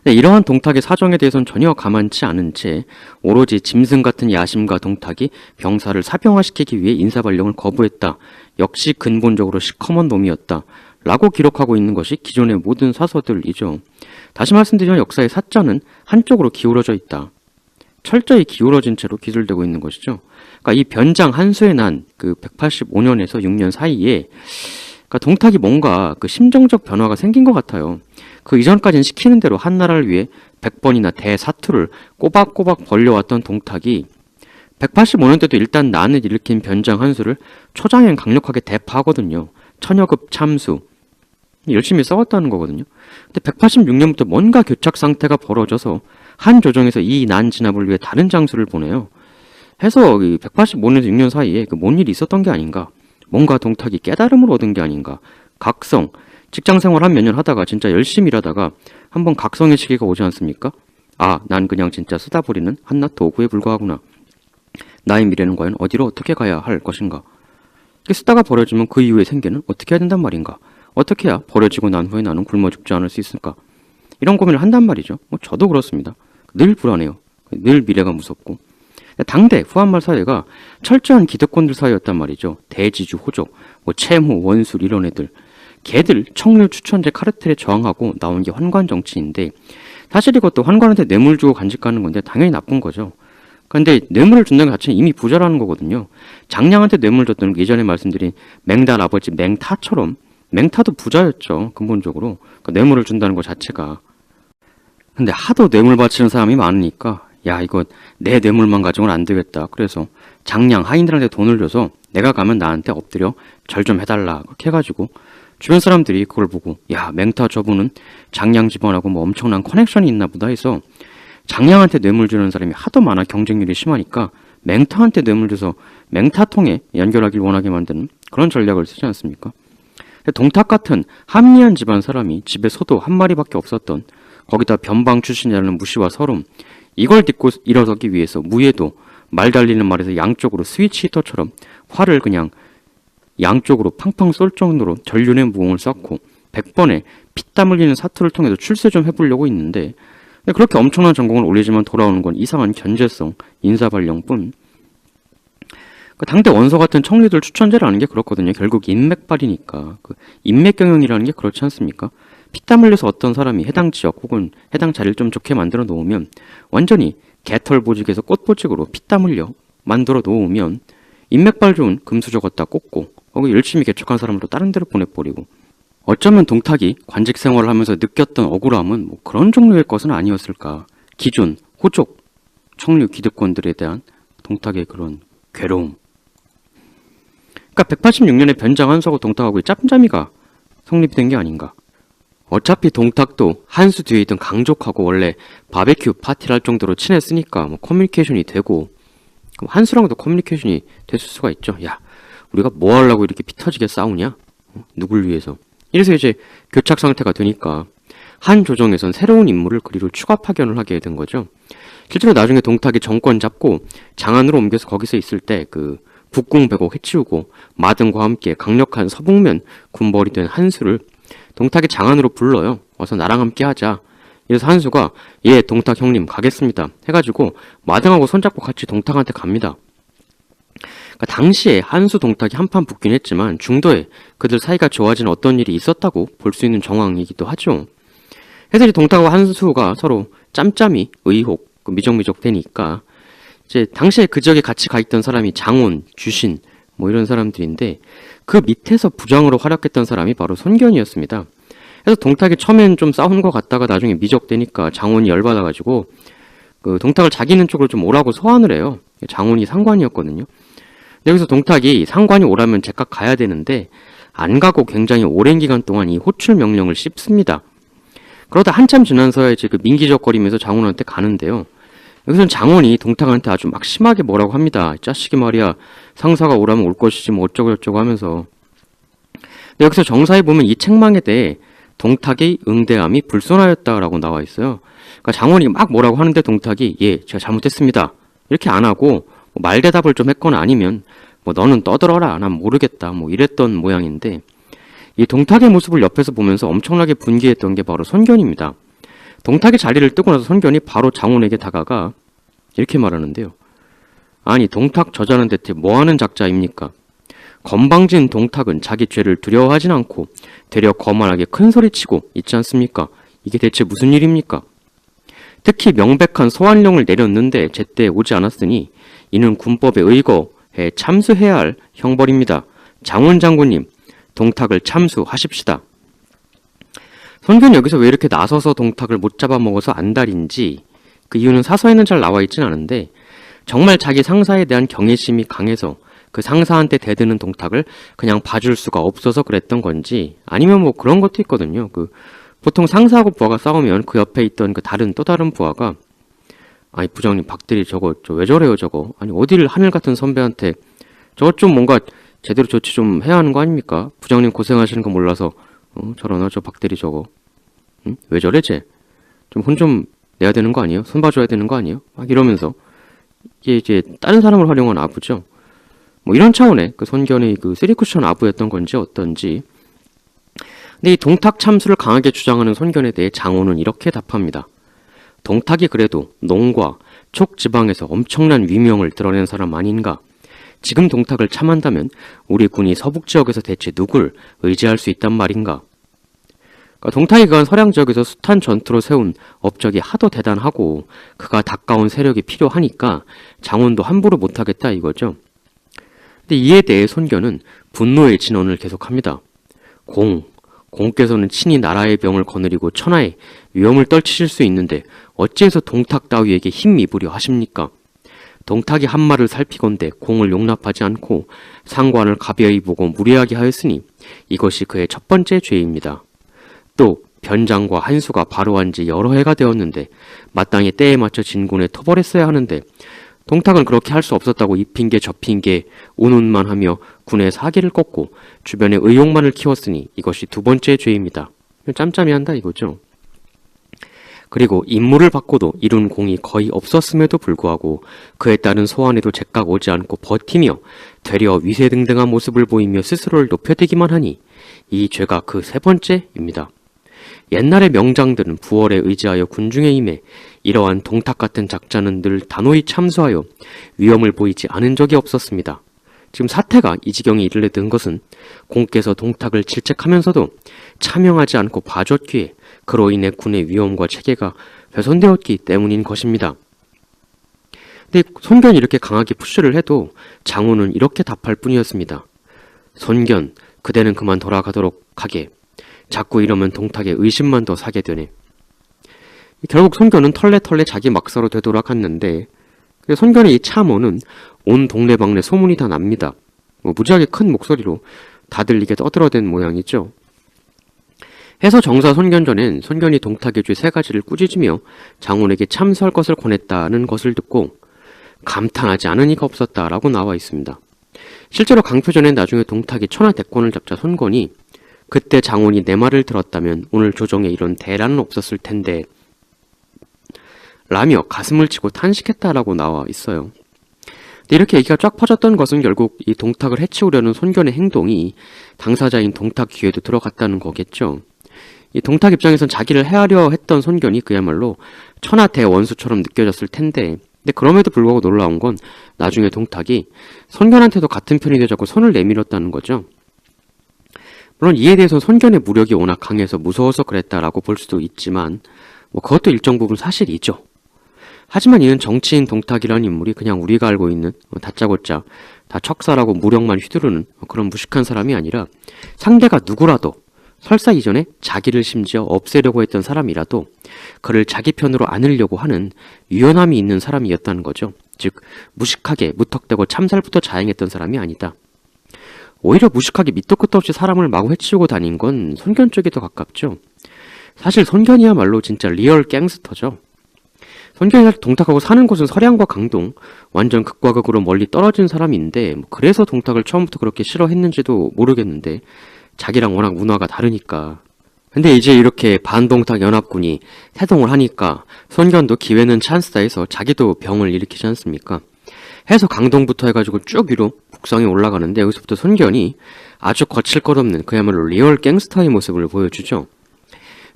네, 이러한 동탁의 사정에 대해서는 전혀 가만치 않은 채 오로지 짐승 같은 야심과 동탁이 병사를 사병화시키기 위해 인사발령을 거부했다. 역시 근본적으로 시커먼 놈이었다. 라고 기록하고 있는 것이 기존의 모든 사서들이죠. 다시 말씀드리면 역사의 사자는 한쪽으로 기울어져 있다. 철저히 기울어진 채로 기술되고 있는 것이죠. 그러니까 이 변장 한수에 난 그 185년에서 6년 사이에 그러니까 동탁이 뭔가 그 심정적 변화가 생긴 것 같아요. 그 이전까지는 시키는 대로 한나라를 위해 100번이나 대사투를 꼬박꼬박 벌려왔던 동탁이 185년 때도 일단 난을 일으킨 변장 한수를 초장엔 강력하게 대파하거든요. 천여급 참수. 열심히 싸웠다는 거거든요. 근데 186년부터 뭔가 교착 상태가 벌어져서 한 조정에서 이 난 진압을 위해 다른 장수를 보내요. 해서 185년에서 6년 사이에 그 뭔 일이 있었던 게 아닌가. 뭔가 동탁이 깨달음을 얻은 게 아닌가. 각성, 직장생활 한 몇 년 하다가 진짜 열심히 일하다가 한번 각성의 시기가 오지 않습니까? 아, 난 그냥 진짜 쓰다 버리는 한낱 도구에 불과하구나. 나의 미래는 과연 어디로 어떻게 가야 할 것인가? 이렇게 쓰다가 버려지면 그 이후의 생계는 어떻게 해야 된단 말인가? 어떻게 해야 버려지고 난 후에 나는 굶어 죽지 않을 수 있을까? 이런 고민을 한단 말이죠. 저도 그렇습니다. 늘 불안해요. 늘 미래가 무섭고. 당대 후한말 사회가 철저한 기득권들 사회였단 말이죠. 대지주, 호족, 채무, 원술 이런 애들. 걔들 청률 추천제 카르텔에 저항하고 나온 게 환관 정치인데 사실 이것도 환관한테 뇌물 주고 간직하는 건데 당연히 나쁜 거죠. 근데 뇌물을 준다는 것 자체는 이미 부자라는 거거든요. 장량한테 뇌물을 줬던 게 예전에 말씀드린 맹달 아버지 맹타처럼 맹타도 부자였죠. 근본적으로. 그러니까 뇌물을 준다는 것 자체가. 근데 하도 뇌물 바치는 사람이 많으니까 야 이거 내 뇌물만 가지고는 안 되겠다. 그래서 장량 하인들한테 돈을 줘서 내가 가면 나한테 엎드려 절 좀 해달라. 그렇게 해가지고 주변 사람들이 그걸 보고 야 맹타 저분은 장량 집안하고 엄청난 커넥션이 있나 보다 해서 장량한테 뇌물 주는 사람이 하도 많아 경쟁률이 심하니까 맹타한테 뇌물 줘서 맹타통에 연결하길 원하게 만드는 그런 전략을 쓰지 않습니까? 동탁 같은 합리한 집안 사람이 집에 소도 한 마리밖에 없었던 거기다 변방 출신이라는 무시와 서름 이걸 딛고 일어서기 위해서 무예도 말 달리는 말에서 양쪽으로 스위치 히터처럼 화를 그냥 양쪽으로 팡팡 쏠 정도로 전륜의 무공을 쌓고 100번의 피땀 흘리는 사투를 통해서 출세 좀 해보려고 있는데 그렇게 엄청난 전공을 올리지만 돌아오는 건 이상한 견제성, 인사발령뿐. 당대 원서 같은 청리들 추천제라는 게 그렇거든요. 결국 인맥발이니까. 인맥경영이라는 게 그렇지 않습니까? 피땀 흘려서 어떤 사람이 해당 지역 혹은 해당 자리를 좀 좋게 만들어 놓으면 완전히 개털 보직에서 꽃 보직으로 피땀 흘려 만들어 놓으면 인맥발 좋은 금수저 걷다 꽂고 거기 열심히 개척한 사람을 또 다른 데로 보내버리고 어쩌면 동탁이 관직 생활을 하면서 느꼈던 억울함은 그런 종류의 것은 아니었을까. 기존, 호족, 청류 기득권들에 대한 동탁의 그런 괴로움. 그러니까 186년에 변장 한수하고 동탁하고의 짬짬이가 성립이 된 게 아닌가. 어차피 동탁도 한수 뒤에 있던 강족하고 원래 바베큐 파티를 할 정도로 친했으니까 커뮤니케이션이 되고 한수랑도 커뮤니케이션이 됐을 수가 있죠. 야, 우리가 뭐 하려고 이렇게 피 터지게 싸우냐? 누굴 위해서? 이래서 이제 교착 상태가 되니까 한 조정에선 새로운 인물을 그리로 추가 파견을 하게 된 거죠. 실제로 나중에 동탁이 정권 잡고 장안으로 옮겨서 거기서 있을 때 북궁백옥 해치우고 마등과 함께 강력한 서북면 군벌이 된 한수를 동탁이 장안으로 불러요. 와서 나랑 함께 하자. 그래서 한수가 예 동탁 형님 가겠습니다 해가지고 마등하고 손잡고 같이 동탁한테 갑니다. 그러니까 당시에 한수 동탁이 한판 붙긴 했지만 중도에 그들 사이가 좋아진 어떤 일이 있었다고 볼 수 있는 정황이기도 하죠. 그래서 이제 동탁과 한수가 서로 짬짬이 의혹 미적미적 되니까 이제 당시에 그 지역에 같이 가 있던 사람이 장온, 주신 이런 사람들인데 그 밑에서 부장으로 활약했던 사람이 바로 손견이었습니다. 그래서 동탁이 처음엔 좀 싸운 것 같다가 나중에 미적되니까 장온이 열받아가지고 동탁을 자기는 쪽으로 좀 오라고 소환을 해요. 장온이 상관이었거든요. 여기서 동탁이 상관이 오라면 제각 가야 되는데 안 가고 굉장히 오랜 기간 동안 이 호출 명령을 씹습니다. 그러다 한참 지나서야 이제 민기적거리면서 장온한테 가는데요. 여기서는 장원이 동탁한테 아주 막 심하게 뭐라고 합니다. 자식이 말이야 상사가 오라면 올 것이지 어쩌고 저쩌고 하면서. 근데 여기서 정사에 보면 이 책망에 대해 동탁의 응대함이 불손하였다라고 나와 있어요. 그러니까 장원이 막 뭐라고 하는데 동탁이 예 제가 잘못했습니다 이렇게 안 하고 말대답을 좀 했거나 아니면 너는 떠들어라 난 모르겠다 이랬던 모양인데 이 동탁의 모습을 옆에서 보면서 엄청나게 분개했던 게 바로 손견입니다. 동탁이 자리를 뜨고 나서 손견이 바로 장원에게 다가가 이렇게 말하는데요. 아니 동탁 저자는 대체 뭐하는 작자입니까? 건방진 동탁은 자기 죄를 두려워하진 않고 되려 거만하게 큰소리치고 있지 않습니까? 이게 대체 무슨 일입니까? 특히 명백한 소환령을 내렸는데 제때 오지 않았으니 이는 군법에 의거해 참수해야 할 형벌입니다. 장원 장군님 동탁을 참수하십시다. 손견이 여기서 왜 이렇게 나서서 동탁을 못 잡아먹어서 안달인지 그 이유는 사서에는 잘 나와 있진 않은데 정말 자기 상사에 대한 경외심이 강해서 그 상사한테 대드는 동탁을 그냥 봐줄 수가 없어서 그랬던 건지 아니면 그런 것도 있거든요. 보통 상사하고 부하가 싸우면 그 옆에 있던 또 다른 부하가 아니 부장님 박대리 저거 왜 저래요 저거 아니 어디를 하늘 같은 선배한테 저거 좀 뭔가 제대로 조치 좀 해야 하는 거 아닙니까? 부장님 고생하시는 거 몰라서 저러나 저 박대리 저거 응? 왜 저래 쟤? 좀 혼 좀 내야 되는 거 아니에요? 손 봐줘야 되는 거 아니에요? 막 이러면서 이게 이제 다른 사람을 활용한 아부죠. 뭐 이런 차원의 그 손견의 그 3쿠션 아부였던 건지 어떤지. 근데 이 동탁 참수를 강하게 주장하는 손견에 대해 장호는 이렇게 답합니다. 동탁이 그래도 농과 촉 지방에서 엄청난 위명을 드러낸 사람 아닌가? 지금 동탁을 참한다면 우리 군이 서북 지역에서 대체 누굴 의지할 수 있단 말인가? 그러니까 동탁이 그간 서량 지역에서 숱한 전투로 세운 업적이 하도 대단하고 그가 닦아온 세력이 필요하니까 장원도 함부로 못하겠다 이거죠. 근데 이에 대해 손견은 분노의 진언을 계속합니다. 공께서는 친히 나라의 병을 거느리고 천하의 위험을 떨치실 수 있는데 어찌해서 동탁 따위에게 힘입으려 하십니까? 동탁이 한 말을 살피건대 공을 용납하지 않고 상관을 가벼이 보고 무례하게 하였으니 이것이 그의 첫 번째 죄입니다. 또 변장과 한수가 바로한 지 여러 해가 되었는데 마땅히 때에 맞춰 진군에 토벌했어야 하는데 동탁은 그렇게 할 수 없었다고 이 핑계 저 핑계 운운만 하며 군의 사기를 꺾고 주변에 의욕만을 키웠으니 이것이 두 번째 죄입니다. 짬짬이 한다 이거죠. 그리고 임무를 받고도 이룬 공이 거의 없었음에도 불구하고 그에 따른 소환에도 제깍 오지 않고 버티며 되려 위세등등한 모습을 보이며 스스로를 높여대기만 하니 이 죄가 그 세 번째입니다. 옛날의 명장들은 부월에 의지하여 군중에 임해 이러한 동탁 같은 작자는 늘 단호히 참수하여 위험을 보이지 않은 적이 없었습니다. 지금 사태가 이 지경에 이르게 된 것은 공께서 동탁을 질책하면서도 참여하지 않고 봐줬기에 그로 인해 군의 위험과 체계가 훼손되었기 때문인 것입니다. 근데 손견이 이렇게 강하게 푸시를 해도 장호는 이렇게 답할 뿐이었습니다. 손견, 그대는 그만 돌아가도록 하게. 자꾸 이러면 동탁에 의심만 더 사게 되네. 결국 손견은 털레털레 자기 막사로 되돌아갔는데 손견의 이 참호는 온 동네방네 소문이 다 납니다. 무지하게 큰 목소리로 다들 이게 떠들어댄 모양이죠. 해서 정사 손견전엔 손견이 동탁의 죄 세 가지를 꾸짖으며 장훈에게 참수할 것을 권했다는 것을 듣고 감탄하지 않은 이가 없었다라고 나와 있습니다. 실제로 강표전엔 나중에 동탁이 천하 대권을 잡자 손건이 그때 장훈이 내 말을 들었다면 오늘 조정에 이런 대란은 없었을 텐데 라며 가슴을 치고 탄식했다라고 나와 있어요. 근데 이렇게 얘기가 쫙 퍼졌던 것은 결국 이 동탁을 해치우려는 손견의 행동이 당사자인 동탁 귀에도 들어갔다는 거겠죠. 이 동탁 입장에선 자기를 해하려 했던 손견이 그야말로 천하 대원수처럼 느껴졌을 텐데 근데 그럼에도 불구하고 놀라운 건 나중에 동탁이 손견한테도 같은 편이 되자고 손을 내밀었다는 거죠. 물론 이에 대해서 손견의 무력이 워낙 강해서 무서워서 그랬다라고 볼 수도 있지만 그것도 일정 부분 사실이죠. 하지만 이는 정치인 동탁이라는 인물이 그냥 우리가 알고 있는 다짜고짜 다 척사라고 무력만 휘두르는 그런 무식한 사람이 아니라 상대가 누구라도 설사 이전에 자기를 심지어 없애려고 했던 사람이라도 그를 자기 편으로 안으려고 하는 유연함이 있는 사람이었다는 거죠. 즉 무식하게 무턱대고 참살부터 자행했던 사람이 아니다. 오히려 무식하게 밑도 끝도 없이 사람을 마구 해치우고 다닌 건 손견 쪽이 더 가깝죠. 사실 손견이야말로 진짜 리얼 갱스터죠. 손견이 동탁하고 사는 곳은 서량과 강동, 완전 극과 극으로 멀리 떨어진 사람인데 그래서 동탁을 처음부터 그렇게 싫어했는지도 모르겠는데 자기랑 워낙 문화가 다르니까. 근데 이제 이렇게 반동탁 연합군이 태동을 하니까 손견도 기회는 찬스다 해서 자기도 병을 일으키지 않습니까? 해서 강동부터 해가지고 쭉 위로 북성에 올라가는데 여기서부터 손견이 아주 거칠 것 없는 그야말로 리얼 갱스터의 모습을 보여주죠.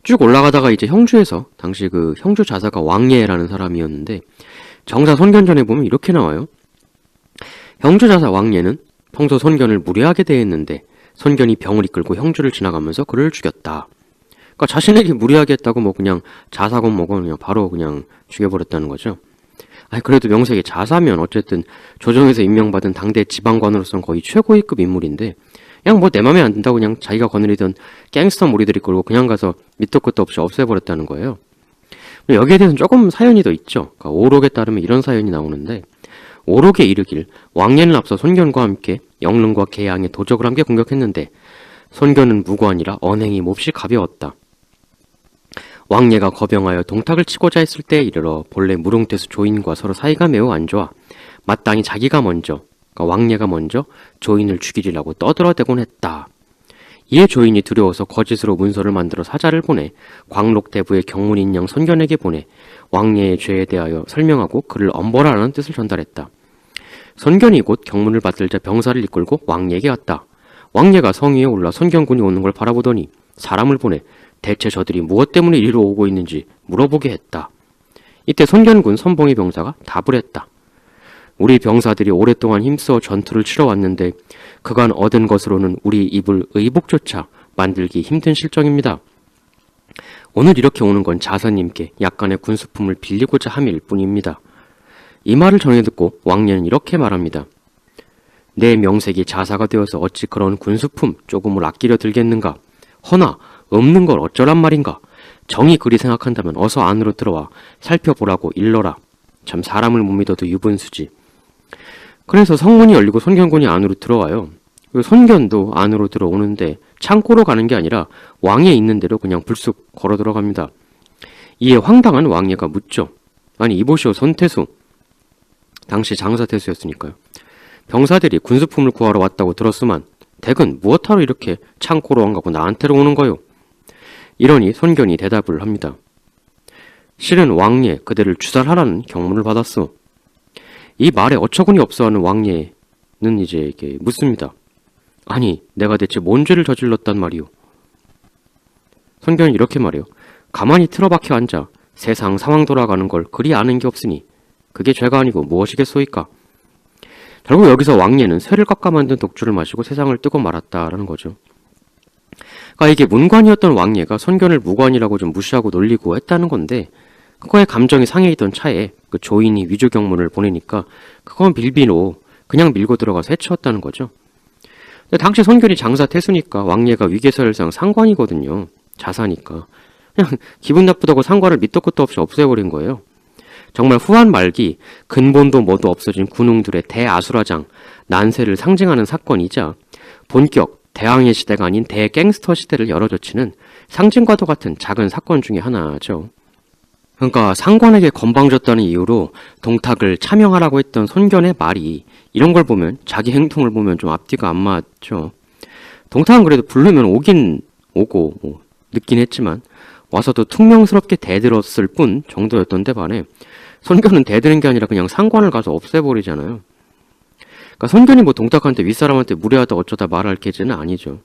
쭉 올라가다가 이제 형주에서 당시 그 형주 자사가 왕예라는 사람이었는데 정사 손견전에 보면 이렇게 나와요. 형주 자사 왕예는 평소 손견을 무례하게 대했는데 손견이 병을 이끌고 형주를 지나가면서 그를 죽였다. 그러니까 자신에게 무례하게 했다고 그냥 자사건 뭐건 그냥 바로 그냥 죽여버렸다는 거죠. 그래도 명색이 자사면 어쨌든 조정에서 임명받은 당대 지방관으로서는 거의 최고위급 인물인데 그냥 내 맘에 안 든다고 그냥 자기가 거느리던 갱스터 무리들이 끌고 그냥 가서 밑도 끝도 없이 없애버렸다는 거예요. 여기에 대해서는 조금 사연이 더 있죠. 그러니까 오록에 따르면 이런 사연이 나오는데 오록에 이르길 왕예는 앞서 손견과 함께 영릉과 계양에 도적을 함께 공격했는데 손견은 무고하니라 언행이 몹시 가벼웠다. 왕예가 거병하여 동탁을 치고자 했을 때에 이르러 본래 무릉태수 조인과 서로 사이가 매우 안 좋아 마땅히 자기가 먼저 그러니까 왕예가 먼저 조인을 죽이려고 떠들어대곤 했다. 이에 조인이 두려워서 거짓으로 문서를 만들어 사자를 보내 광록대부의 경문인양 선견에게 보내 왕예의 죄에 대하여 설명하고 그를 엄벌하라는 뜻을 전달했다. 선견이 곧 경문을 받들자 병사를 이끌고 왕예에게 갔다. 왕예가 성 위에 올라 선견군이 오는 걸 바라보더니 사람을 보내 대체 저들이 무엇 때문에 이리로 오고 있는지 물어보게 했다. 이때 선견군 선봉의 병사가 답을 했다. 우리 병사들이 오랫동안 힘써 전투를 치러왔는데 그간 얻은 것으로는 우리 입을 의복조차 만들기 힘든 실정입니다. 오늘 이렇게 오는 건 자사님께 약간의 군수품을 빌리고자 함일 뿐입니다. 이 말을 전해 듣고 왕예는 이렇게 말합니다. 내 명색이 자사가 되어서 어찌 그런 군수품 조금을 아끼려 들겠는가? 허나 없는 걸 어쩌란 말인가? 정이 그리 생각한다면 어서 안으로 들어와 살펴보라고 일러라. 참 사람을 못 믿어도 유분수지. 그래서 성문이 열리고 선견군이 안으로 들어와요. 선견도 안으로 들어오는데 창고로 가는 게 아니라 왕예 있는 대로 그냥 불쑥 걸어 들어갑니다. 이에 황당한 왕예가 묻죠. 아니 이보시오 선태수. 당시 장사태수였으니까요. 병사들이 군수품을 구하러 왔다고 들었으만 댁은 무엇하러 이렇게 창고로 안 가고 나한테로 오는 거요? 이러니 선견이 대답을 합니다. 실은 왕예 그대를 주살하라는 경문을 받았소. 이 말에 어처구니 없어하는 왕예는 이제 이렇게 묻습니다. 아니 내가 대체 뭔 죄를 저질렀단 말이오? 선견이 이렇게 말해요. 가만히 틀어박혀 앉아 세상 상황 돌아가는 걸 그리 아는 게 없으니 그게 죄가 아니고 무엇이겠소이까? 결국 여기서 왕예는 쇠를 깎아 만든 독주를 마시고 세상을 뜨고 말았다라는 거죠. 그러니까 이게 문관이었던 왕예가 선견을 무관이라고 좀 무시하고 놀리고 했다는 건데 그거에 감정이 상해 있던 차에 그 조인이 위조 경문을 보내니까 그건 빌비로 그냥 밀고 들어가서 해치웠다는 거죠. 근데 당시 선견이 장사 태수니까 왕예가 위계설상 상관이거든요. 자사니까. 그냥 기분 나쁘다고 상관을 밑도 끝도 없이 없애버린 거예요. 정말 후한 말기 근본도 뭐도 없어진 군웅들의 대아수라장 난세를 상징하는 사건이자 본격 대왕의 시대가 아닌 대갱스터 시대를 열어젖히는 상징과도 같은 작은 사건 중에 하나죠. 그러니까 상관에게 건방졌다는 이유로 동탁을 차명하라고 했던 손견의 말이 이런 걸 보면 자기 행동을 보면 좀 앞뒤가 안 맞죠. 동탁은 그래도 부르면 오긴 오고 뭐 늦긴 했지만 와서도 퉁명스럽게 대들었을 뿐 정도였던데 반해 손견은 대드는 게 아니라 그냥 상관을 가서 없애버리잖아요. 그러니까 손견이 뭐 동탁한테 윗사람한테 무례하다 어쩌다 말할 계제는 아니죠.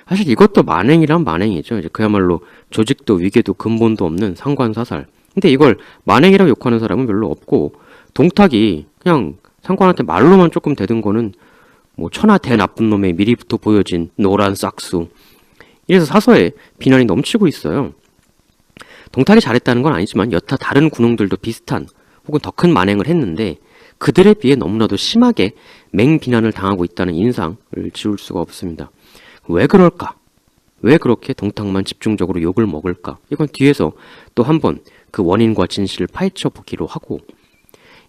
사실 이것도 만행이란 만행이죠. 이제 그야말로 조직도 위계도 근본도 없는 상관사살. 근데 이걸 만행이라고 욕하는 사람은 별로 없고 동탁이 그냥 상관한테 말로만 조금 대든 거는 뭐 천하 대나쁜 놈의 미리부터 보여진 노란 싹수. 이래서 사서에 비난이 넘치고 있어요. 동탁이 잘했다는 건 아니지만 여타 다른 군웅들도 비슷한 혹은 더 큰 만행을 했는데 그들에 비해 너무나도 심하게 맹비난을 당하고 있다는 인상을 지울 수가 없습니다. 왜 그럴까? 왜 그렇게 동탁만 집중적으로 욕을 먹을까? 이건 뒤에서 또 한 번 그 원인과 진실을 파헤쳐 보기로 하고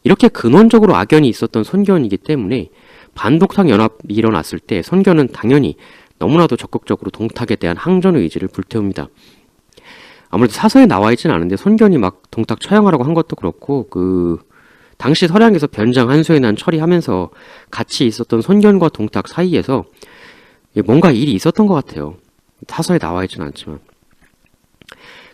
이렇게 근원적으로 악연이 있었던 손견이기 때문에 반동탁 연합이 일어났을 때 손견은 당연히 너무나도 적극적으로 동탁에 대한 항전 의지를 불태웁니다. 아무래도 사서에 나와 있지는 않은데 손견이 막 동탁 처형하라고 한 것도 그렇고 그 당시 서량에서 변장 한수에 난 처리하면서 같이 있었던 손견과 동탁 사이에서 뭔가 일이 있었던 것 같아요. 사서에 나와 있지는 않지만.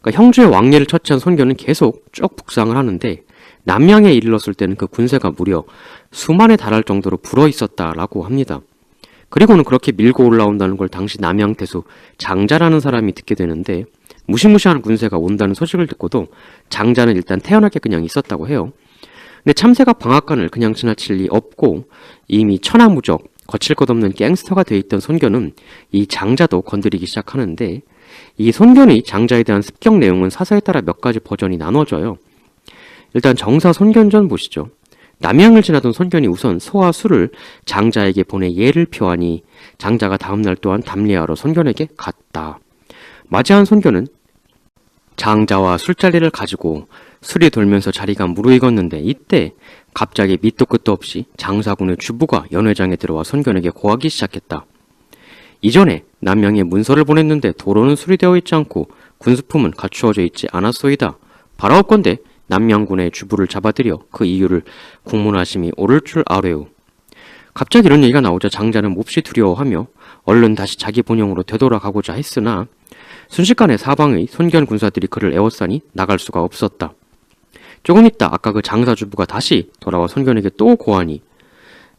그러니까 형주의 왕예를 처치한 손견은 계속 쭉 북상을 하는데 남양에 이르렀을 때는 그 군세가 무려 수만에 달할 정도로 불어 있었다라고 합니다. 그리고는 그렇게 밀고 올라온다는 걸 당시 남양태수 장자라는 사람이 듣게 되는데 무시무시한 군세가 온다는 소식을 듣고도 장자는 일단 태연하게 그냥 있었다고 해요. 근데 참새가 방앗간을 그냥 지나칠 리 없고 이미 천하무적 거칠 것 없는 갱스터가 돼 있던 손견은 이 장자도 건드리기 시작하는데 이 손견의 장자에 대한 습격 내용은 사서에 따라 몇 가지 버전이 나눠져요. 일단 정사 손견전 보시죠. 남양을 지나던 손견이 우선 소와 술을 장자에게 보내 예를 표하니 장자가 다음날 또한 담례하러 손견에게 갔다. 맞이한 손견은 장자와 술자리를 가지고 술이 돌면서 자리가 무르익었는데 이때 갑자기 밑도 끝도 없이 장사군의 주부가 연회장에 들어와 손견에게 고하기 시작했다. 이전에 남양에 문서를 보냈는데 도로는 수리되어 있지 않고 군수품은 갖추어져 있지 않았소이다. 바라옵건대 남양군의 주부를 잡아들여 그 이유를 국문하심이 옳을 줄 아뢰오. 갑자기 이런 얘기가 나오자 장자는 몹시 두려워하며 얼른 다시 자기 본영으로 되돌아가고자 했으나 순식간에 사방의 손견 군사들이 그를 에워싸니 나갈 수가 없었다. 조금 있다 아까 그 장사주부가 다시 돌아와 손견에게 또 고하니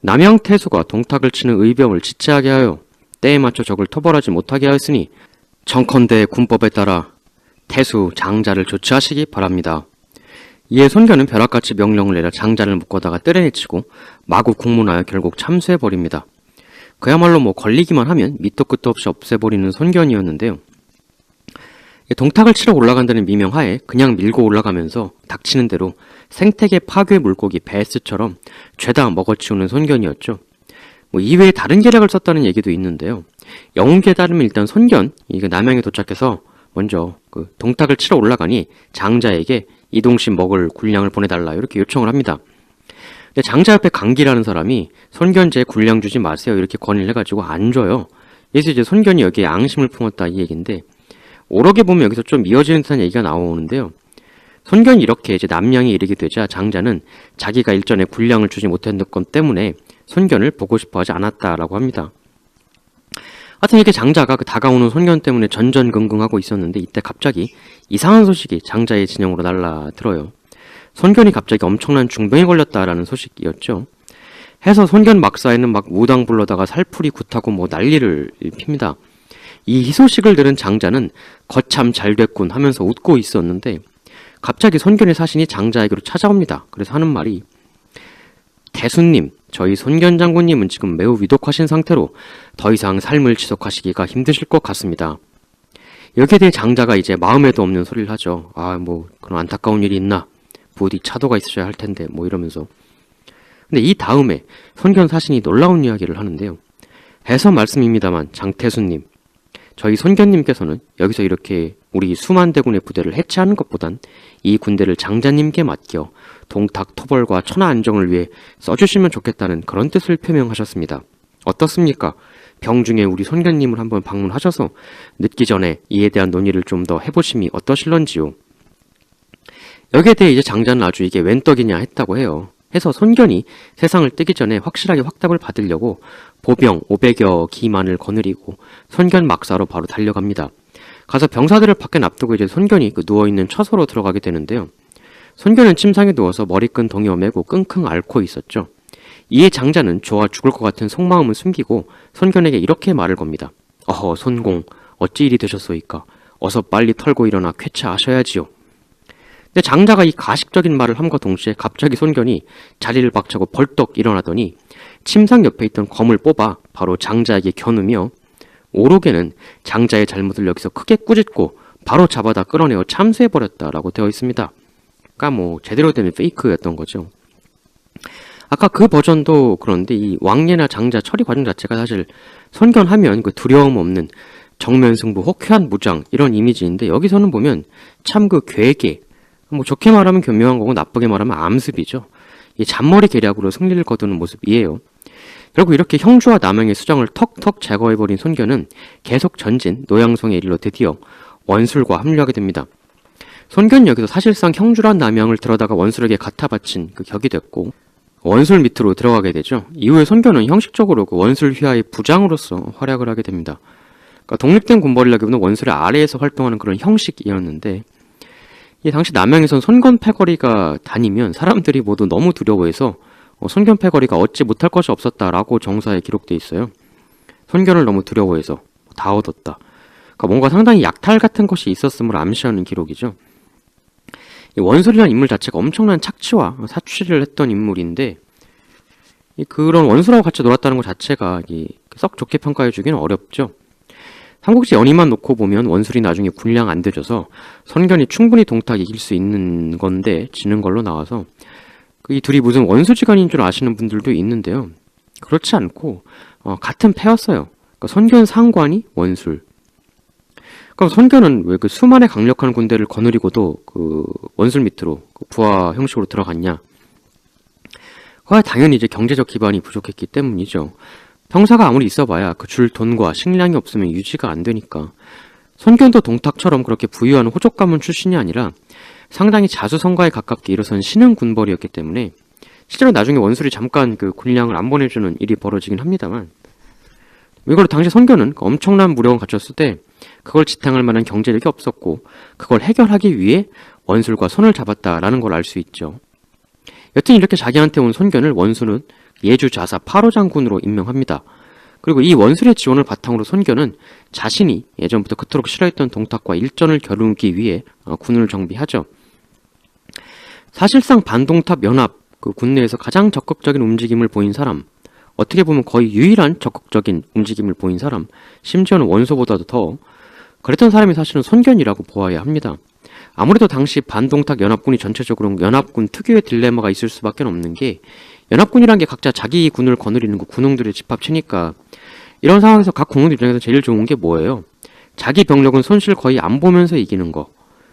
남양태수가 동탁을 치는 의병을 지체하게 하여 때에 맞춰 적을 토벌하지 못하게 하였으니 청컨대 군법에 따라 태수 장자를 조치하시기 바랍니다. 이에 손견은 벼락같이 명령을 내려 장자를 묶어다가 때려내치고 마구 국문하여 결국 참수해버립니다. 그야말로 걸리기만 하면 밑도 끝도 없이 없애버리는 손견이었는데요. 동탁을 치러 올라간다는 미명하에 그냥 밀고 올라가면서 닥치는 대로 생태계 파괴 물고기 베스처럼 죄다 먹어치우는 손견이었죠. 이외에 다른 계략을 썼다는 얘기도 있는데요. 영웅기에 따르면 일단 손견, 남양에 도착해서 먼저 그 동탁을 치러 올라가니 장자에게 이동신 먹을 군량을 보내달라 이렇게 요청을 합니다. 근데 장자 옆에 강기라는 사람이 손견제 군량 주지 마세요 이렇게 건의를 해가지고 안 줘요. 그래서 이제 손견이 여기에 앙심을 품었다 이 얘기인데 오록에 보면 여기서 좀 이어지는 듯한 얘기가 나오는데요. 손견이 이렇게 이제 남양에 이르게 되자 장자는 자기가 일전에 군량을 주지 못했던 것 때문에 손견을 보고 싶어 하지 않았다라고 합니다. 하여튼 이렇게 장자가 그 다가오는 손견 때문에 전전긍긍하고 있었는데 이때 갑자기 이상한 소식이 장자의 진영으로 날라들어요. 손견이 갑자기 엄청난 중병에 걸렸다라는 소식이었죠. 해서 손견 막사에는 막 무당 불러다가 살풀이 굿하고 난리를 핍니다. 이 희소식을 들은 장자는 거참 잘 됐군 하면서 웃고 있었는데 갑자기 손견의 사신이 장자에게로 찾아옵니다. 그래서 하는 말이 태수님, 저희 손견 장군님은 지금 매우 위독하신 상태로 더 이상 삶을 지속하시기가 힘드실 것 같습니다. 여기에 대해 장자가 이제 마음에도 없는 소리를 하죠. 그런 안타까운 일이 있나? 부디 차도가 있으셔야 할 텐데 이러면서. 근데 이 다음에 손견 사신이 놀라운 이야기를 하는데요. 해서 말씀입니다만 장태수님, 저희 손견님께서는 여기서 이렇게 우리 수만 대군의 부대를 해체하는 것보단 이 군대를 장자님께 맡겨 동탁 토벌과 천하 안정을 위해 써주시면 좋겠다는 그런 뜻을 표명하셨습니다. 어떻습니까? 병중에 우리 손견님을 한번 방문하셔서 늦기 전에 이에 대한 논의를 좀 더 해보심이 어떠실런지요? 여기에 대해 이제 장자는 아주 이게 웬 떡이냐 했다고 해요. 해서 손견이 세상을 뜨기 전에 확실하게 확답을 받으려고 보병 500여 기만을 거느리고 손견 막사로 바로 달려갑니다. 가서 병사들을 밖에 납두고 이제 손견이 그 누워있는 처소로 들어가게 되는데요. 손견은 침상에 누워서 머리끈 동여 매고 끙끙 앓고 있었죠. 이에 장자는 좋아 죽을 것 같은 속마음을 숨기고 손견에게 이렇게 말을 겁니다. 어허 손공 어찌 일이 되셨소이까? 어서 빨리 털고 일어나 쾌차하셔야지요. 근데 장자가 이 가식적인 말을 함과 동시에 갑자기 손견이 자리를 박차고 벌떡 일어나더니 침상 옆에 있던 검을 뽑아 바로 장자에게 겨누며 오록에는 장자의 잘못을 여기서 크게 꾸짖고 바로 잡아다 끌어내어 참수해버렸다라고 되어 있습니다. 그러니까 제대로 된 페이크였던 거죠. 아까 그 버전도 그런데 이 왕예나 장자 처리 과정 자체가 사실 손견하면 그 두려움 없는 정면승부, 호쾌한 무장 이런 이미지인데 여기서는 보면 참 그 괴계, 좋게 말하면 교묘한 거고 나쁘게 말하면 암습이죠. 이 잔머리 계략으로 승리를 거두는 모습이에요. 결국 이렇게 형주와 남양의 수정을 턱턱 제거해버린 손견은 계속 전진 노양성에 이르러 드디어 원술과 합류하게 됩니다. 손견은 여기서 사실상 형주란 남양을 들어다가 원술에게 갖다 바친 그 격이 됐고 원술 밑으로 들어가게 되죠. 이후에 손견은 형식적으로 그 원술 휘하의 부장으로서 활약을 하게 됩니다. 그러니까 독립된 군벌이라기보다는 원술의 아래에서 활동하는 그런 형식이었는데 이 당시 남양에선 손견 패거리가 다니면 사람들이 모두 너무 두려워해서 손견 패거리가 얻지 못할 것이 없었다라고 정사에 기록돼 있어요. 손견을 너무 두려워해서 다 얻었다. 그러니까 뭔가 상당히 약탈 같은 것이 있었음을 암시하는 기록이죠. 이 원술이라는 인물 자체가 엄청난 착취와 사취를 했던 인물인데 그런 원술하고 같이 놀았다는 것 자체가 썩 좋게 평가해주기는 어렵죠. 삼국지 연의만 놓고 보면 원술이 나중에 군량 안 되져서 손견이 충분히 동탁 이길 수 있는 건데 지는 걸로 나와서 이 둘이 무슨 원수지간인 줄 아시는 분들도 있는데요. 그렇지 않고 같은 패였어요. 그러니까 손견 상관이 원술. 그럼 손견은 왜 그 수만의 강력한 군대를 거느리고도 그 원술 밑으로 그 부하 형식으로 들어갔냐? 그가 당연히 이제 경제적 기반이 부족했기 때문이죠. 병사가 아무리 있어봐야 그 줄 돈과 식량이 없으면 유지가 안 되니까. 손견도 동탁처럼 그렇게 부유한 호족 가문 출신이 아니라 상당히 자수성가에 가깝게 일어선 신흥 군벌이었기 때문에 실제로 나중에 원술이 잠깐 그 군량을 안 보내주는 일이 벌어지긴 합니다만, 이걸로 당시 선견은 엄청난 무력을 갖췄을 때 그걸 지탱할 만한 경제력이 없었고 그걸 해결하기 위해 원술과 손을 잡았다라는 걸 알 수 있죠. 여튼 이렇게 자기한테 온 손견을 원수는 예주자사 8호 장군으로 임명합니다. 그리고 이 원술의 지원을 바탕으로 손견은 자신이 예전부터 그토록 싫어했던 동탁과 일전을 겨루기 위해 군을 정비하죠. 사실상 반동탁 연합 그 군내에서 가장 적극적인 움직임을 보인 사람, 어떻게 보면 거의 유일한 적극적인 움직임을 보인 사람, 심지어는 원소보다도 더 그랬던 사람이 사실은 손견이라고 보아야 합니다. 아무래도 당시 반동탁 연합군이 전체적으로 연합군 특유의 딜레마가 있을 수밖에 없는 게, 연합군이란 게 각자 자기 군을 거느리는 그 군웅들의 집합체니까 이런 상황에서 각 군웅들 입장에서 제일 좋은 게 뭐예요? 자기 병력은 손실 거의 안 보면서 이기는 거.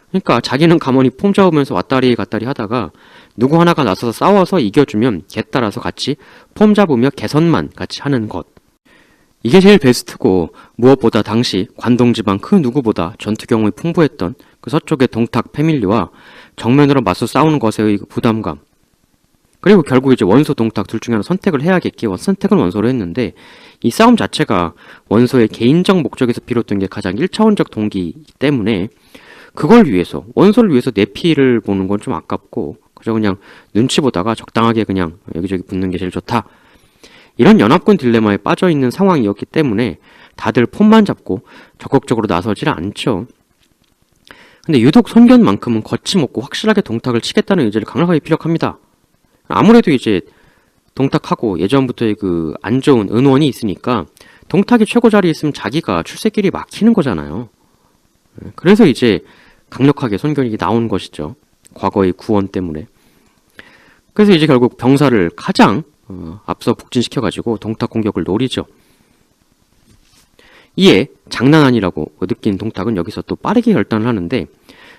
그러니까 자기는 가만히 폼 잡으면서 왔다리 갔다리 하다가 누구 하나가 나서서 싸워서 이겨주면 걔 따라서 같이 폼 잡으며 개선만 같이 하는 것. 이게 제일 베스트고, 무엇보다 당시 관동지방 그 누구보다 전투 경험이 풍부했던 그 서쪽의 동탁 패밀리와 정면으로 맞서 싸우는 것의 그 부담감, 그리고 결국 이제 원소 동탁 둘 중에 하나 선택을 해야겠기에 선택은 원소로 했는데, 이 싸움 자체가 원소의 개인적 목적에서 비롯된 게 가장 1차원적 동기이기 때문에 그걸 위해서, 원소를 위해서 내 피를 보는 건 좀 아깝고 그저 그냥 눈치 보다가 적당하게 그냥 여기저기 붙는 게 제일 좋다, 이런 연합군 딜레마에 빠져있는 상황이었기 때문에 다들 폼만 잡고 적극적으로 나서질 않죠. 근데 유독 손견만큼은 거침없고 확실하게 동탁을 치겠다는 의지를 강력하게 피력합니다. 아무래도 이제 동탁하고 예전부터의 그 안 좋은 은원이 있으니까 동탁이 최고 자리에 있으면 자기가 출세길이 막히는 거잖아요. 그래서 이제 강력하게 손견이 나온 것이죠. 과거의 구원 때문에. 그래서 이제 결국 병사를 가장 앞서 북진시켜가지고 동탁 공격을 노리죠. 이에 장난 아니라고 느낀 동탁은 여기서 또 빠르게 결단을 하는데,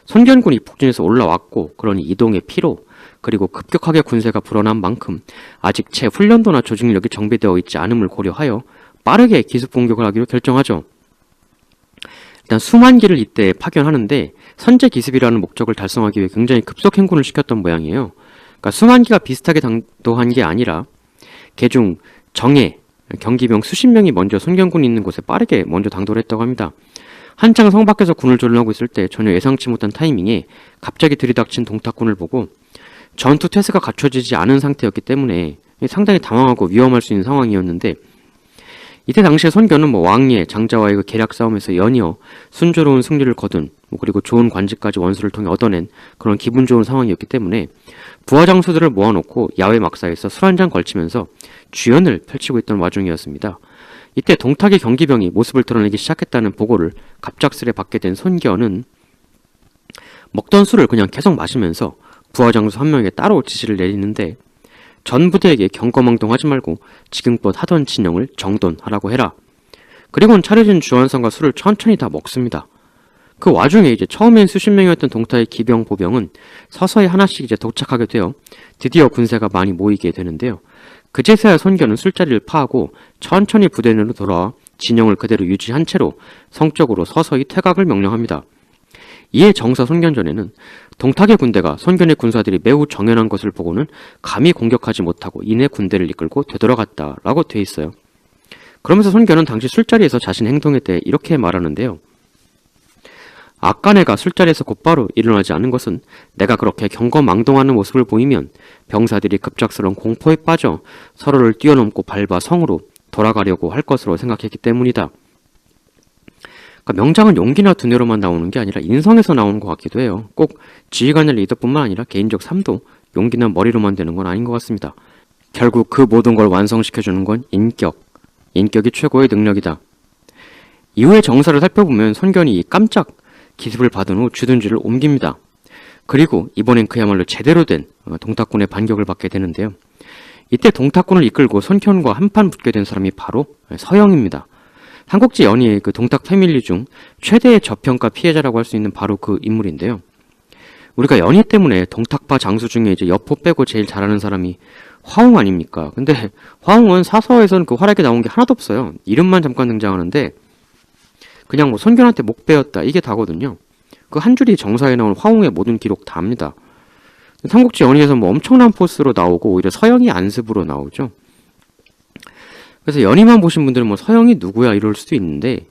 손견군이 북진에서 올라왔고 그러니 이동의 피로, 그리고 급격하게 군세가 불어난 만큼 아직 채 훈련도나 조직력이 정비되어 있지 않음을 고려하여 빠르게 기습 공격을 하기로 결정하죠. 일단 수만기를 이때 파견하는데 선제 기습이라는 목적을 달성하기 위해 굉장히 급속 행군을 시켰던 모양이에요. 그러니까 수만기가 비슷하게 당도한 게 아니라 개중 정예 경기병 수십 명이 먼저 손견군이 있는 곳에 빠르게 먼저 당도를 했다고 합니다. 한창 성 밖에서 군을 조련하고 있을 때 전혀 예상치 못한 타이밍에 갑자기 들이닥친 동탁군을 보고 전투 태세가 갖춰지지 않은 상태였기 때문에 상당히 당황하고 위험할 수 있는 상황이었는데, 이때 당시에 손견은 왕예, 장자와의 그 계략 싸움에서 연이어 순조로운 승리를 거둔, 그리고 좋은 관직까지 원수를 통해 얻어낸 그런 기분 좋은 상황이었기 때문에 부하 장수들을 모아놓고 야외 막사에서 술 한잔 걸치면서 주연을 펼치고 있던 와중이었습니다. 이때 동탁의 경기병이 모습을 드러내기 시작했다는 보고를 갑작스레 받게 된 손견은 먹던 술을 그냥 계속 마시면서 부하 장수 한 명에게 따로 지시를 내리는데, 전 부대에게 경거망동하지 말고 지금껏 하던 진영을 정돈하라고 해라. 그리고는 차려진 주안상과 술을 천천히 다 먹습니다. 그 와중에 이제 처음엔 수십 명이었던 동탁의 기병 보병은 서서히 하나씩 이제 도착하게 되어 드디어 군세가 많이 모이게 되는데요. 그제서야 손견은 술자리를 파하고 천천히 부대 내로 돌아와 진영을 그대로 유지한 채로 성적으로 서서히 퇴각을 명령합니다. 이에 정사 손견전에는 동탁의 군대가 손견의 군사들이 매우 정연한 것을 보고는 감히 공격하지 못하고 이내 군대를 이끌고 되돌아갔다라고 돼 있어요. 그러면서 손견은 당시 술자리에서 자신의 행동에 대해 이렇게 말하는데요. 아까 내가 술자리에서 곧바로 일어나지 않은 것은 내가 그렇게 경거망동하는 모습을 보이면 병사들이 급작스러운 공포에 빠져 서로를 뛰어넘고 밟아 성으로 돌아가려고 할 것으로 생각했기 때문이다. 그러니까 명장은 용기나 두뇌로만 나오는 게 아니라 인성에서 나오는 것 같기도 해요. 꼭 지휘관의 리더뿐만 아니라 개인적 삶도 용기나 머리로만 되는 건 아닌 것 같습니다. 결국 그 모든 걸 완성시켜주는 건 인격이 최고의 능력이다. 이후에 정사를 살펴보면 손견이 깜짝 기습을 받은 후 주둔지를 옮깁니다. 그리고 이번엔 그야말로 제대로 된 동탁군의 반격을 받게 되는데요. 이때 동탁군을 이끌고 손견과 한판 붙게 된 사람이 바로 서영입니다. 삼국지 연희의 그 동탁 패밀리 중 최대의 저평가 피해자라고 할 수 있는 바로 그 인물인데요. 우리가 연희 때문에 동탁파 장수 중에 이제 여포 빼고 제일 잘하는 사람이 화웅 아닙니까? 근데 화웅은 사서에서는 그 활약이 나온 게 하나도 없어요. 이름만 잠깐 등장하는데 그냥 뭐 손견한테 목 베었다 이게 다거든요. 그 한 줄이 정사에 나온 화웅의 모든 기록 다 합니다. 삼국지 연의에서 뭐 엄청난 포스로 나오고 오히려 서영이 안습으로 나오죠. 그래서 연의만 보신 분들은 뭐 서영이 누구야 이럴 수도 있는데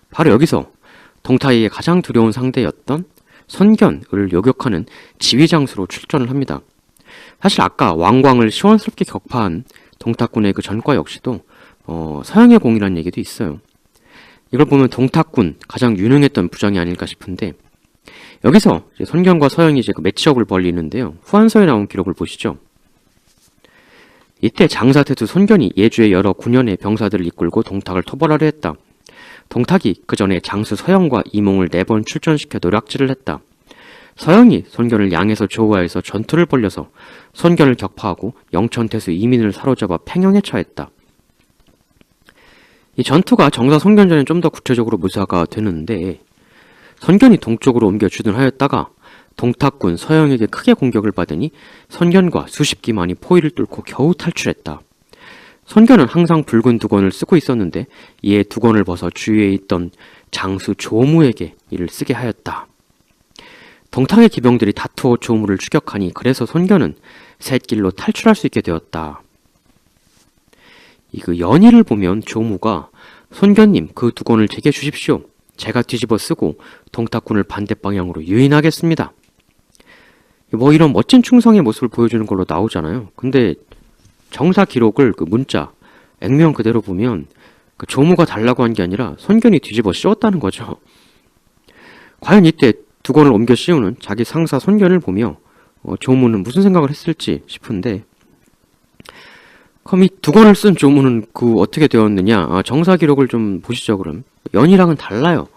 바로 여기서 동타이의 가장 두려운 상대였던 선견을 요격하는 지휘장수로 출전을 합니다. 사실 아까 왕광을 시원스럽게 격파한 동탁군의 그 전과 역시도 서영의 공이라는 얘기도 있어요. 이걸 보면 동탁군 가장 유능했던 부장이 아닐까 싶은데 여기서 이제 선견과 서영이 이제 그 매치업을 벌이는데요. 후한서에 나온 기록을 보시죠. 이때 장사태수 손견이 예주의 여러 군현의 병사들을 이끌고 동탁을 토벌하려 했다. 동탁이 그 전에 장수 서영과 이몽을 4번 출전시켜 노략질을 했다. 서영이 손견을 양에서 조우하여서 전투를 벌려서 손견을 격파하고 영천태수 이민을 사로잡아 팽영에 처했다. 이 전투가 정사 손견전에 좀 더 구체적으로 묘사가 되는데 손견이 동쪽으로 옮겨 주둔하였다가 동탁군 서영에게 크게 공격을 받으니 손견과 수십 기만이 포위를 뚫고 겨우 탈출했다. 손견은 항상 붉은 두건을 쓰고 있었는데 이에 두건을 벗어 주위에 있던 장수 조무에게 이를 쓰게 하였다. 동탁의 기병들이 다투어 조무를 추격하니 그래서 손견은 샛길로 탈출할 수 있게 되었다. 그 연의를 보면 조무가 손견님 그 두건을 제게 주십시오. 제가 뒤집어 쓰고 동탁군을 반대 방향으로 유인하겠습니다. 뭐 이런 멋진 충성의 모습을 보여주는 걸로 나오잖아요. 근데 정사 기록을 그 문자 액면 그대로 보면 그 조무가 달라고 한 게 아니라 손견이 뒤집어 씌웠다는 거죠. 과연 이때 두건을 옮겨 씌우는 자기 상사 손견을 보며 조무는 무슨 생각을 했을지 싶은데 그럼 이 두건을 쓴 조무는 그 어떻게 되었느냐? 정사 기록을 좀 보시죠. 그럼 연이랑은 달라요.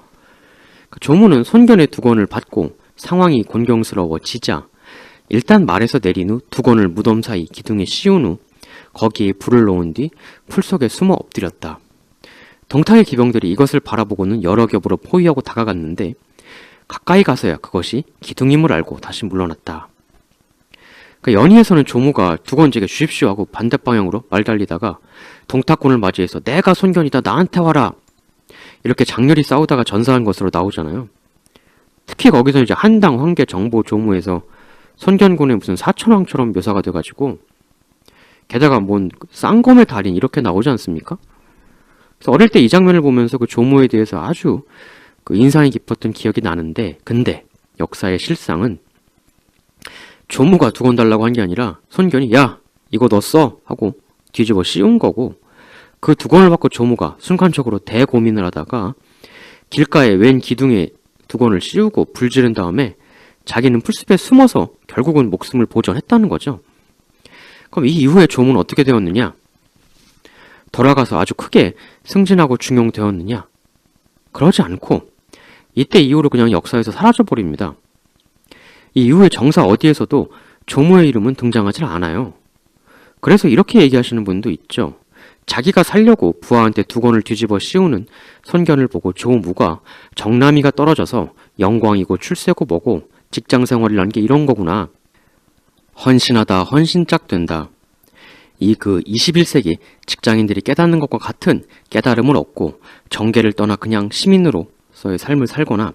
조무는 손견의 두건을 받고 상황이 곤경스러워지자 일단 말에서 내린 후 두건을 무덤 사이 기둥에 씌운 후 거기에 불을 놓은 뒤 풀 속에 숨어 엎드렸다. 동탁의 기병들이 이것을 바라보고는 여러 겹으로 포위하고 다가갔는데 가까이 가서야 그것이 기둥임을 알고 다시 물러났다. 연의에서는 조무가 두건 제게 주십시오 하고 반대 방향으로 말달리다가 동탁군을 맞이해서 내가 손견이다 나한테 와라 이렇게 장렬히 싸우다가 전사한 것으로 나오잖아요. 특히 거기서 이제 한당 황계 정보 조무에서 손견군의 무슨 사천왕처럼 묘사가 돼가지고 게다가 뭔 쌍검의 달인 이렇게 나오지 않습니까? 그래서 어릴 때 이 장면을 보면서 그 조무에 대해서 아주 그 인상이 깊었던 기억이 나는데 근데 역사의 실상은 조무가 두건 달라고 한 게 아니라 손견이 야 이거 너 써 하고 뒤집어 씌운 거고 그 두건을 받고 조무가 순간적으로 대고민을 하다가 길가에 웬 기둥에 두건을 씌우고 불 지른 다음에 자기는 풀숲에 숨어서 결국은 목숨을 보전했다는 거죠. 그럼 이 이후에 조무는 어떻게 되었느냐? 돌아가서 아주 크게 승진하고 중용되었느냐? 그러지 않고 이때 이후로 그냥 역사에서 사라져버립니다. 이 이후에 정사 어디에서도 조무의 이름은 등장하지 않아요. 그래서 이렇게 얘기하시는 분도 있죠. 자기가 살려고 부하한테 두건을 뒤집어 씌우는 손견을 보고 조무가 정남이가 떨어져서 영광이고 출세고 뭐고 직장생활이란 게 이런 거구나. 헌신하다 헌신짝 된다. 이 그 21세기 직장인들이 깨닫는 것과 같은 깨달음을 얻고 정계를 떠나 그냥 시민으로서의 삶을 살거나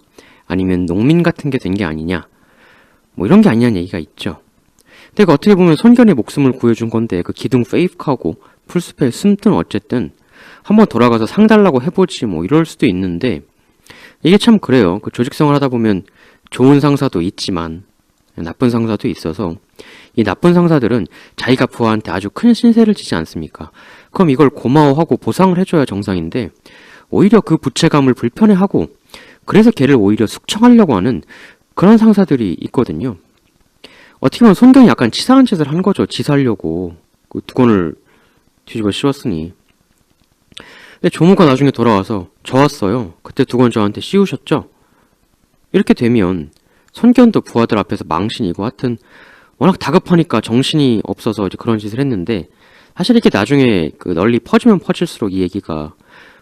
아니면 농민 같은 게 된 게 아니냐. 뭐 이런 게 아니냐는 얘기가 있죠. 근데 그 어떻게 보면 손견의 목숨을 구해준 건데 그 기둥 페이크하고 풀숲에 숨든 어쨌든 한번 돌아가서 상 달라고 해보지 뭐 이럴 수도 있는데 이게 참 그래요. 그 조직생활 하다 보면 좋은 상사도 있지만 나쁜 상사도 있어서 이 나쁜 상사들은 자기가 부하한테 아주 큰 신세를 지지 않습니까? 그럼 이걸 고마워하고 보상을 해줘야 정상인데 오히려 그 부채감을 불편해하고 그래서 걔를 오히려 숙청하려고 하는 그런 상사들이 있거든요. 어떻게 보면 손견이 약간 치사한 짓을 한 거죠. 지 살려고 그 두건을 뒤집어 씌웠으니. 근데 조무가 나중에 돌아와서 저 왔어요. 그때 두건 저한테 씌우셨죠? 이렇게 되면 손견도 부하들 앞에서 망신이고 하여튼 워낙 다급하니까 정신이 없어서 이제 그런 짓을 했는데 사실 이렇게 나중에 그 널리 퍼지면 퍼질수록 이 얘기가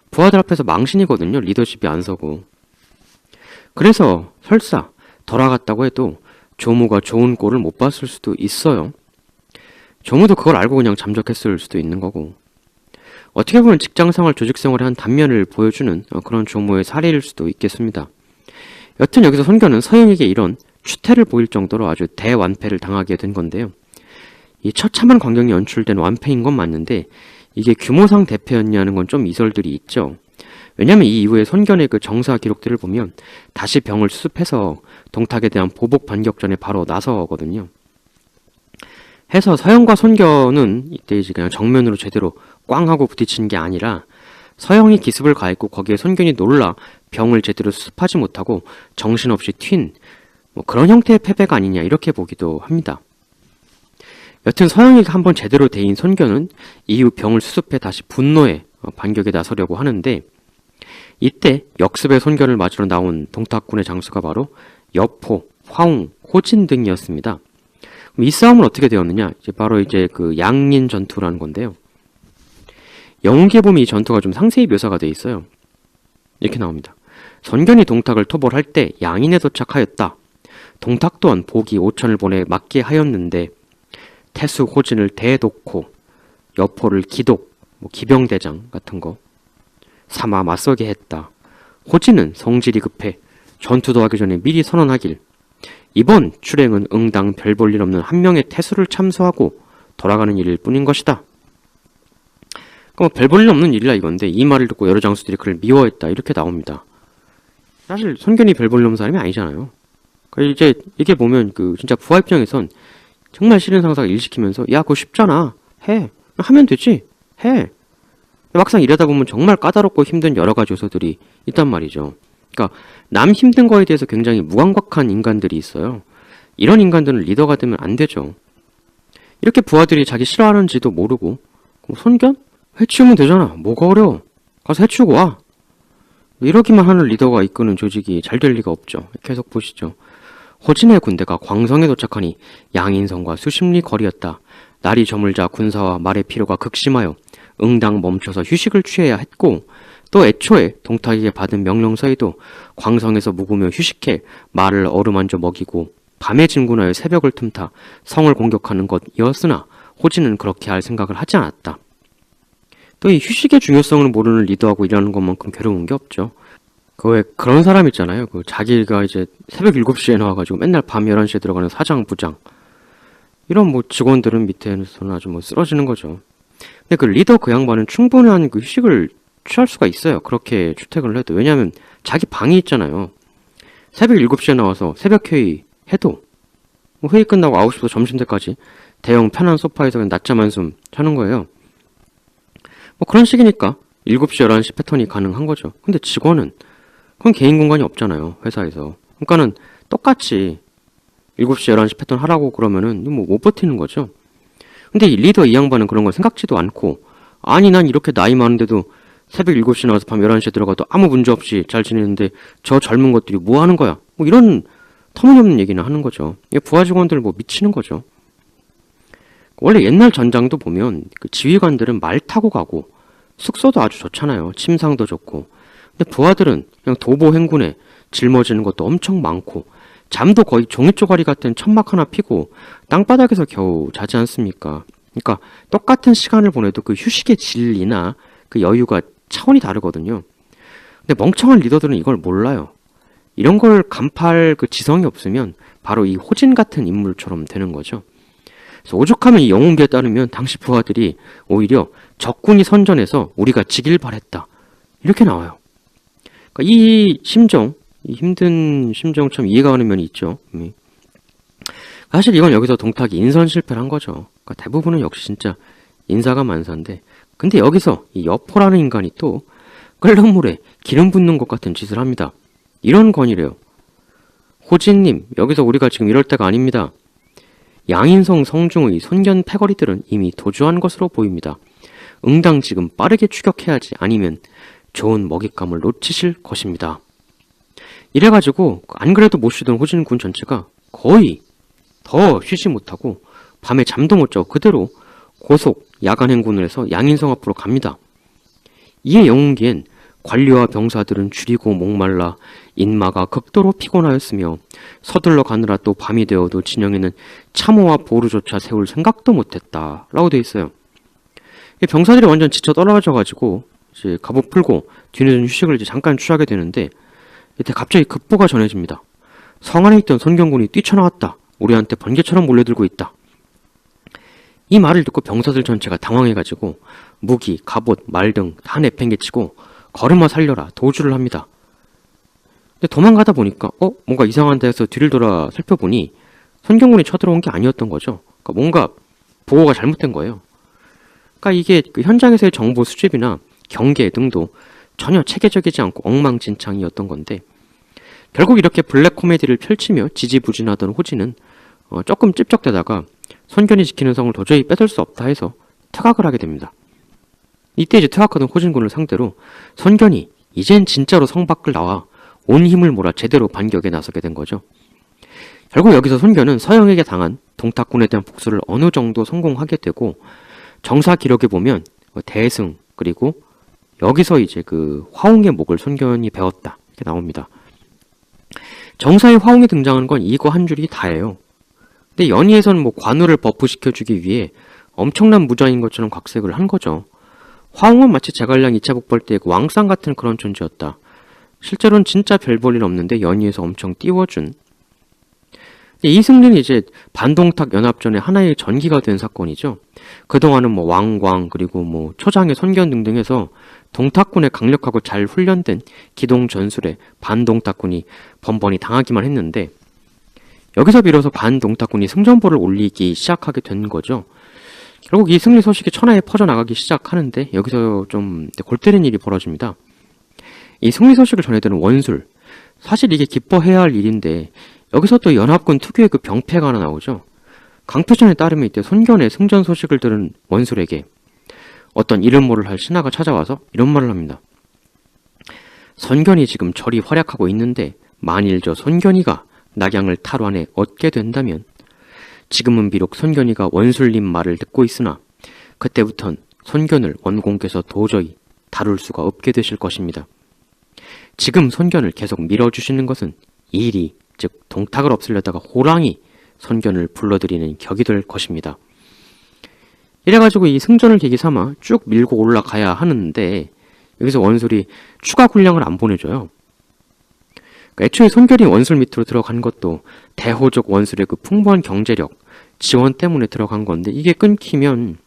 부하들 앞에서 망신이거든요. 리더십이 안 서고. 그래서 설사 돌아갔다고 해도 조무가 좋은 꼴을 못 봤을 수도 있어요. 조무도 그걸 알고 그냥 잠적했을 수도 있는 거고. 어떻게 보면 직장생활, 조직생활의 한 단면을 보여주는 그런 조무의 사례일 수도 있겠습니다. 여튼 여기서 손견은 서영에게 이런 추태를 보일 정도로 아주 대완패를 당하게 된 건데요. 이 처참한 광경이 연출된 완패인 건 맞는데 이게 규모상 대패였냐는 건 좀 이설들이 있죠. 왜냐면 이 이후에 손견의 그 정사 기록들을 보면 다시 병을 수습해서 동탁에 대한 보복 반격전에 바로 나서거든요. 해서 서영과 손견은 이때 이제 그냥 정면으로 제대로 꽝 하고 부딪힌 게 아니라 서영이 기습을 가했고 거기에 손견이 놀라 병을 제대로 수습하지 못하고 정신없이 튄 뭐 그런 형태의 패배가 아니냐 이렇게 보기도 합니다. 여튼 서영이가 한번 제대로 데인 손견은 이후 병을 수습해 다시 분노에 반격에 나서려고 하는데 이때 역습의 손견을 맞으러 나온 동탁군의 장수가 바로 여포, 화웅, 호진 등이었습니다. 이 싸움은 어떻게 되었느냐? 바로 그 양린 전투라는 건데요. 영웅기에 보면 이 전투가 좀 상세히 묘사가 되어 있어요. 이렇게 나옵니다. 손견이 동탁을 토벌할 때 양인에 도착하였다. 동탁 또한 보기 5천을 보내 맞게 하였는데 태수 호진을 대독호, 여포를 기독, 기병대장 같은 거 삼아 맞서게 했다. 호진은 성질이 급해 전투도 하기 전에 미리 선언하길 이번 출행은 응당 별 볼 일 없는 한 명의 태수를 참수하고 돌아가는 일일 뿐인 것이다. 그러니까 별 볼 일 없는 일이라 이건데 이 말을 듣고 여러 장수들이 그를 미워했다 이렇게 나옵니다. 사실 손견이 별 볼 일 없는 사람이 아니잖아요. 그러니까 이게 보면 그 진짜 부하 입장에선 정말 싫은 상사가 일 시키면서 야 그거 쉽잖아 해 하면 되지 해 막상 일하다 보면 정말 까다롭고 힘든 여러 가지 요소들이 있단 말이죠. 그러니까 남 힘든 거에 대해서 굉장히 무감각한 인간들이 있어요. 이런 인간들은 리더가 되면 안 되죠. 이렇게 부하들이 자기 싫어하는지도 모르고 손견? 해치우면 되잖아. 뭐가 어려워. 가서 해치우고 와. 이러기만 하는 리더가 이끄는 조직이 잘 될 리가 없죠. 계속 보시죠. 호진의 군대가 광성에 도착하니 양인성과 수십리 거리였다. 날이 저물자 군사와 말의 피로가 극심하여 응당 멈춰서 휴식을 취해야 했고 또 애초에 동탁에게 받은 명령서에도 광성에서 묵으며 휴식해 말을 어루만져 먹이고 밤에 진군하여 새벽을 틈타 성을 공격하는 것이었으나 호진은 그렇게 할 생각을 하지 않았다. 또 이 휴식의 중요성을 모르는 리더하고 일하는 것만큼 괴로운 게 없죠. 왜 그런 사람 있잖아요. 자기가 새벽 7시에 나와가지고 맨날 밤 11시에 들어가는 사장, 부장 이런 직원들은 밑에서는 아주 쓰러지는 거죠. 근데 그 리더 그 양반은 충분한 그 휴식을 취할 수가 있어요. 그렇게 출퇴근을 해도. 왜냐하면 자기 방이 있잖아요. 새벽 7시에 나와서 새벽 회의 해도 회의 끝나고 9시부터 점심때까지 대형 편한 소파에서 그냥 낮잠 한숨 자는 거예요. 그런 식이니까 7시, 11시 패턴이 가능한 거죠. 근데 직원은 그건 개인 공간이 없잖아요. 회사에서. 그러니까는 똑같이 7시, 11시 패턴 하라고 그러면은 못 버티는 거죠. 근데 이 리더 이 양반은 그런 걸 생각지도 않고 아니 난 이렇게 나이 많은데도 새벽 7시 나와서 밤 11시에 들어가도 아무 문제 없이 잘 지내는데 저 젊은 것들이 뭐 하는 거야? 이런 터무니없는 얘기는 하는 거죠. 부하 직원들 미치는 거죠. 원래 옛날 전장도 보면 그 지휘관들은 말 타고 가고 숙소도 아주 좋잖아요. 침상도 좋고. 근데 부하들은 그냥 도보 행군에 짊어지는 것도 엄청 많고 잠도 거의 종이쪼가리 같은 천막 하나 피고 땅바닥에서 겨우 자지 않습니까? 그러니까 똑같은 시간을 보내도 그 휴식의 질이나 그 여유가 차원이 다르거든요. 근데 멍청한 리더들은 이걸 몰라요. 이런 걸 간파할 그 지성이 없으면 바로 이 호진 같은 인물처럼 되는 거죠. 그래서 오죽하면 이 영웅기에 따르면 당시 부하들이 오히려 적군이 선전해서 우리가 지길 바랬다. 이렇게 나와요. 그러니까 이 심정, 이 힘든 심정 참 이해가 가는 면이 있죠. 사실 이건 여기서 동탁이 인선 실패를 한 거죠. 그러니까 대부분은 역시 진짜 인사가 만사인데 근데 여기서 이 여포라는 인간이 또 끓는 물에 기름 붓는 것 같은 짓을 합니다. 이런 건이래요. 호진님, 여기서 우리가 지금 이럴 때가 아닙니다. 양인성 성중의 손견 패거리들은 이미 도주한 것으로 보입니다. 응당 지금 빠르게 추격해야지 아니면 좋은 먹잇감을 놓치실 것입니다. 이래가지고 안 그래도 못 쉬던 호진 군 전체가 거의 더 쉬지 못하고 밤에 잠도 못 자고 그대로 고속 야간 행군을 해서 양인성 앞으로 갑니다. 이에 영웅기엔 관리와 병사들은 줄이고 목말라 인마가 극도로 피곤하였으며 서둘러 가느라 또 밤이 되어도 진영에는 참호와 보루조차 세울 생각도 못했다 라고 돼 있어요. 병사들이 완전 지쳐 떨어져가지고 이제 갑옷 풀고 뒤늦은 휴식을 잠깐 취하게 되는데 이때 갑자기 급보가 전해집니다. 성 안에 있던 손경군이 뛰쳐나왔다. 우리한테 번개처럼 몰려들고 있다. 이 말을 듣고 병사들 전체가 당황해가지고 무기, 갑옷, 말 등 다 내팽개치고 걸음아 살려라 도주를 합니다. 근데 도망가다 보니까 뭔가 이상한데 해서 뒤를 돌아 살펴보니 손경군이 쳐들어온 게 아니었던 거죠. 그러니까 뭔가 보고가 잘못된 거예요. 그러니까 이게 그 현장에서의 정보 수집이나 경계 등도 전혀 체계적이지 않고 엉망진창이었던 건데 결국 이렇게 블랙 코미디를 펼치며 지지부진하던 호진은 조금 찝적대다가 손견이 지키는 성을 도저히 뺏을 수 없다 해서 퇴각을 하게 됩니다. 이때 이제 퇴각하던 호진군을 상대로 손견이 이젠 진짜로 성 밖을 나와 온 힘을 몰아 제대로 반격에 나서게 된 거죠. 결국 여기서 손견은 서영에게 당한 동탁군에 대한 복수를 어느 정도 성공하게 되고 정사 기록에 보면 대승 그리고 여기서 이제 그 화웅의 목을 손견이 배웠다 이렇게 나옵니다. 정사에 화웅이 등장하는 건 이거 한 줄이 다예요. 근데 연희에서는 뭐 관우를 버프시켜주기 위해 엄청난 무장인 것처럼 각색을 한 거죠. 화웅은 마치 제갈량 2차 북벌 때의 그 왕상 같은 그런 존재였다. 실제로는 진짜 별 볼 일 없는데 연희에서 엄청 띄워준. 이 승리는 이제 반동탁 연합전의 하나의 전기가 된 사건이죠. 그동안은 뭐 왕광 그리고 뭐 초장의 손견 등등 해서 동탁군의 강력하고 잘 훈련된 기동 전술에 반동탁군이 번번이 당하기만 했는데 여기서 비로소 반동탁군이 승전보를 올리기 시작하게 된 거죠. 결국 이 승리 소식이 천하에 퍼져나가기 시작하는데 여기서 좀 골 때리는 일이 벌어집니다. 이 승리 소식을 전해드는 원술, 사실 이게 기뻐해야 할 일인데 여기서 또 연합군 특유의 그 병폐가 하나 나오죠. 강표전에 따르면 이때 손견의 승전 소식을 들은 원술에게 어떤 이름 모를 할 신하가 찾아와서 이런 말을 합니다. 손견이 지금 저리 활약하고 있는데 만일 저 손견이가 낙양을 탈환해 얻게 된다면 지금은 비록 손견이가 원술님 말을 듣고 있으나 그때부턴 손견을 원공께서 도저히 다룰 수가 없게 되실 것입니다. 지금 손견을 계속 밀어주시는 것은 일이 즉 동탁을 없애려다가 호랑이 손견을 불러들이는 격이 될 것입니다. 이래가지고 이 승전을 계기 삼아 쭉 밀고 올라가야 하는데 여기서 원술이 추가 군량을 안 보내줘요. 그러니까 애초에 손견이 원술 밑으로 들어간 것도 대호족 원술의 그 풍부한 경제력, 지원 때문에 들어간 건데 이게 끊기면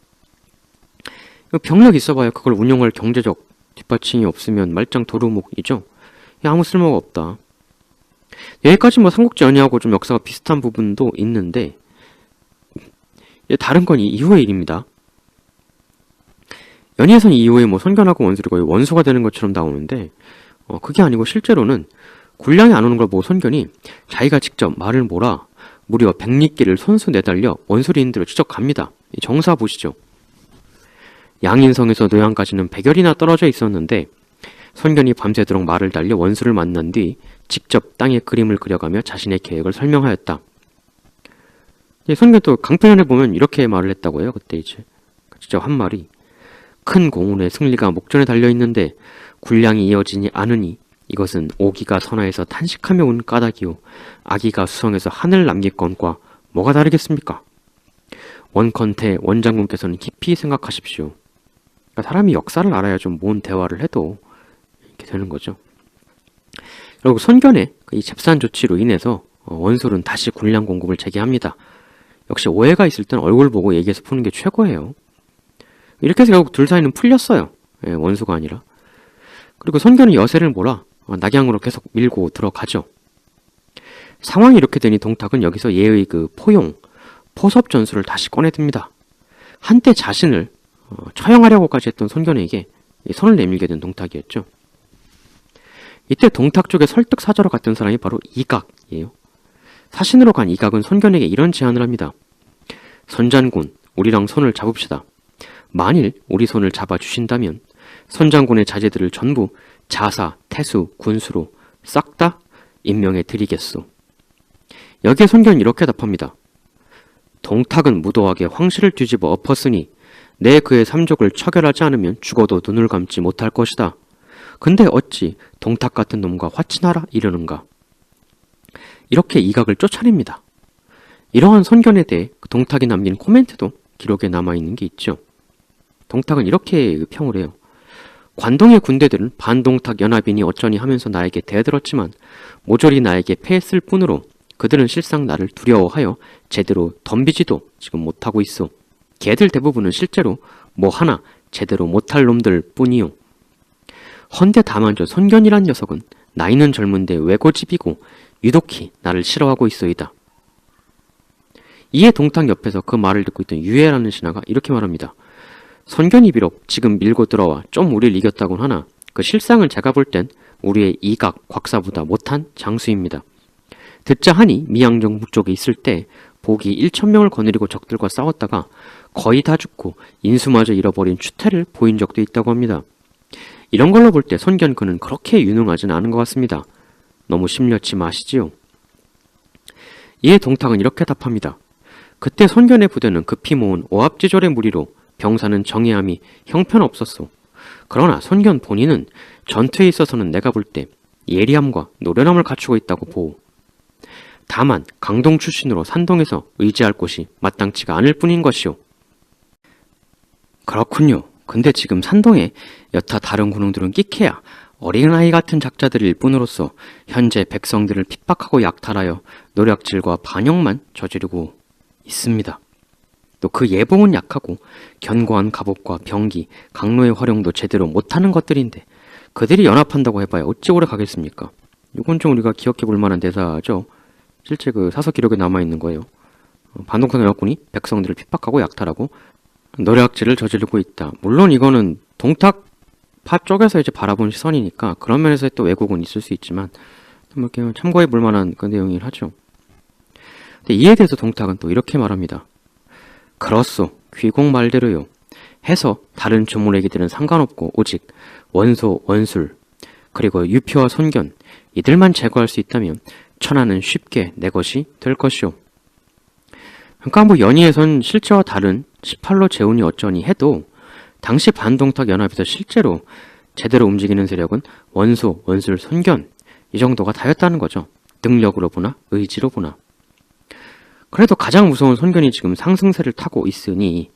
병력 있어봐야 그걸 운영할 경제적 뒷받침이 없으면 말짱 도루묵이죠. 아무 쓸모가 없다. 여기까지 뭐 삼국지 연의하고 좀 역사가 비슷한 부분도 있는데 다른 건 이 이후의 일입니다. 연의에서는 이후에 뭐 손견하고 원술이 거의 원수가 되는 것처럼 나오는데 그게 아니고 실제로는 군량이 안 오는 걸 보고 손견이 자기가 직접 말을 몰아 무려 100리끼를 손수 내달려 원술인들을 추적합니다. 이 정사 보시죠. 양인성에서 노양까지는 100열이나 떨어져 있었는데 손견이 밤새도록 말을 달려 원수를 만난 뒤 직접 땅에 그림을 그려가며 자신의 계획을 설명하였다. 손견도 강편현에 보면 이렇게 말을 했다고 해요. 그때 이제 직접 한 말이 큰 공운의 승리가 목전에 달려있는데 군량이 이어지지 않으니 이것은 오기가 선하에서 탄식하며 온 까닭이요 아기가 수성에서 하늘 남기건과 뭐가 다르겠습니까? 원컨대 원장군께서는 깊이 생각하십시오. 그러니까 사람이 역사를 알아야 좀 뭔 대화를 해도 이렇게 되는 거죠. 그리고 손견의 이 잽싼 조치로 인해서 원술은 다시 군량 공급을 재개합니다. 역시 오해가 있을 땐 얼굴 보고 얘기해서 푸는 게 최고예요. 이렇게 해서 결국 둘 사이는 풀렸어요. 원수가 아니라. 그리고 손견은 여세를 몰아 낙양으로 계속 밀고 들어가죠. 상황이 이렇게 되니 동탁은 여기서 얘의 그 포용, 포섭 전술을 다시 꺼내듭니다. 한때 자신을 처형하려고까지 했던 손견에게 손을 내밀게 된 동탁이었죠. 이때 동탁 쪽에 설득 사저로 갔던 사람이 바로 이각이에요. 사신으로 간 이각은 손견에게 이런 제안을 합니다. 선장군, 우리랑 손을 잡읍시다. 만일 우리 손을 잡아주신다면 선장군의 자제들을 전부 자사, 태수, 군수로 싹 다 임명해 드리겠소. 여기에 손견은 이렇게 답합니다. 동탁은 무도하게 황실을 뒤집어 엎었으니 내 그의 삼족을 처결하지 않으면 죽어도 눈을 감지 못할 것이다. 근데 어찌 동탁 같은 놈과 화친하라 이러는가. 이렇게 이각을 쫓아냅니다. 이러한 손견에 대해 동탁이 남긴 코멘트도 기록에 남아있는 게 있죠. 동탁은 이렇게 평을 해요. 관동의 군대들은 반동탁 연합이니 어쩌니 하면서 나에게 대들었지만 모조리 나에게 패했을 뿐으로 그들은 실상 나를 두려워하여 제대로 덤비지도 지금 못하고 있어. 걔들 대부분은 실제로 뭐 하나 제대로 못할 놈들 뿐이요. 헌데 다만 저 손견이란 녀석은 나이는 젊은데 외고집이고 유독히 나를 싫어하고 있어이다. 이에 동탁 옆에서 그 말을 듣고 있던 유해라는 신하가 이렇게 말합니다. 손견이 비록 지금 밀고 들어와 좀 우릴 이겼다곤 하나 그 실상을 제가 볼 땐 우리의 이각 곽사보다 못한 장수입니다. 듣자 하니 미양정 북쪽에 있을 때 복이 1,000명을 거느리고 적들과 싸웠다가 거의 다 죽고 인수마저 잃어버린 추태를 보인 적도 있다고 합니다. 이런 걸로 볼 때 손견 그는 그렇게 유능하진 않은 것 같습니다. 너무 심려치 마시지요. 이에 동탁은 이렇게 답합니다. 그때 손견의 부대는 급히 모은 오합지졸의 무리로 병사는 정예함이 형편없었소. 그러나 손견 본인은 전투에 있어서는 내가 볼 때 예리함과 노련함을 갖추고 있다고 보오. 다만 강동 출신으로 산동에서 의지할 곳이 마땅치가 않을 뿐인 것이오. 그렇군요. 근데 지금 산동에 여타 다른 군웅들은 끼케야 어린아이 같은 작자들일 뿐으로서 현재 백성들을 핍박하고 약탈하여 노략질과 반역만 저지르고 있습니다. 또 그 예봉은 약하고 견고한 갑옷과 병기, 강로의 활용도 제대로 못하는 것들인데 그들이 연합한다고 해봐야 어찌 오래 가겠습니까? 이건 좀 우리가 기억해 볼 만한 대사죠. 실제 그 사서 기록에 남아있는 거예요. 반동탁 연합군이 백성들을 핍박하고 약탈하고 노략질을 저지르고 있다. 물론 이거는 동탁파 쪽에서 이제 바라본 시선이니까 그런 면에서의 또 왜곡은 있을 수 있지만 뭐 이렇게 참고해 볼 만한 그 내용이긴 하죠. 근데 이에 대해서 동탁은 또 이렇게 말합니다. 그렇소. 귀공 말대로요. 해서 다른 조문애기들은 상관없고 오직 원소, 원술, 그리고 유표와 손견 이들만 제거할 수 있다면 천하는 쉽게 내 것이 될 것이오. 그러니까 뭐 연희에선 실제와 다른 18로 재운이 어쩌니 해도 당시 반동탁 연합에서 실제로 제대로 움직이는 세력은 원소, 원술, 손견 이 정도가 다였다는 거죠. 능력으로 보나 의지로 보나. 그래도 가장 무서운 손견이 지금 상승세를 타고 있으니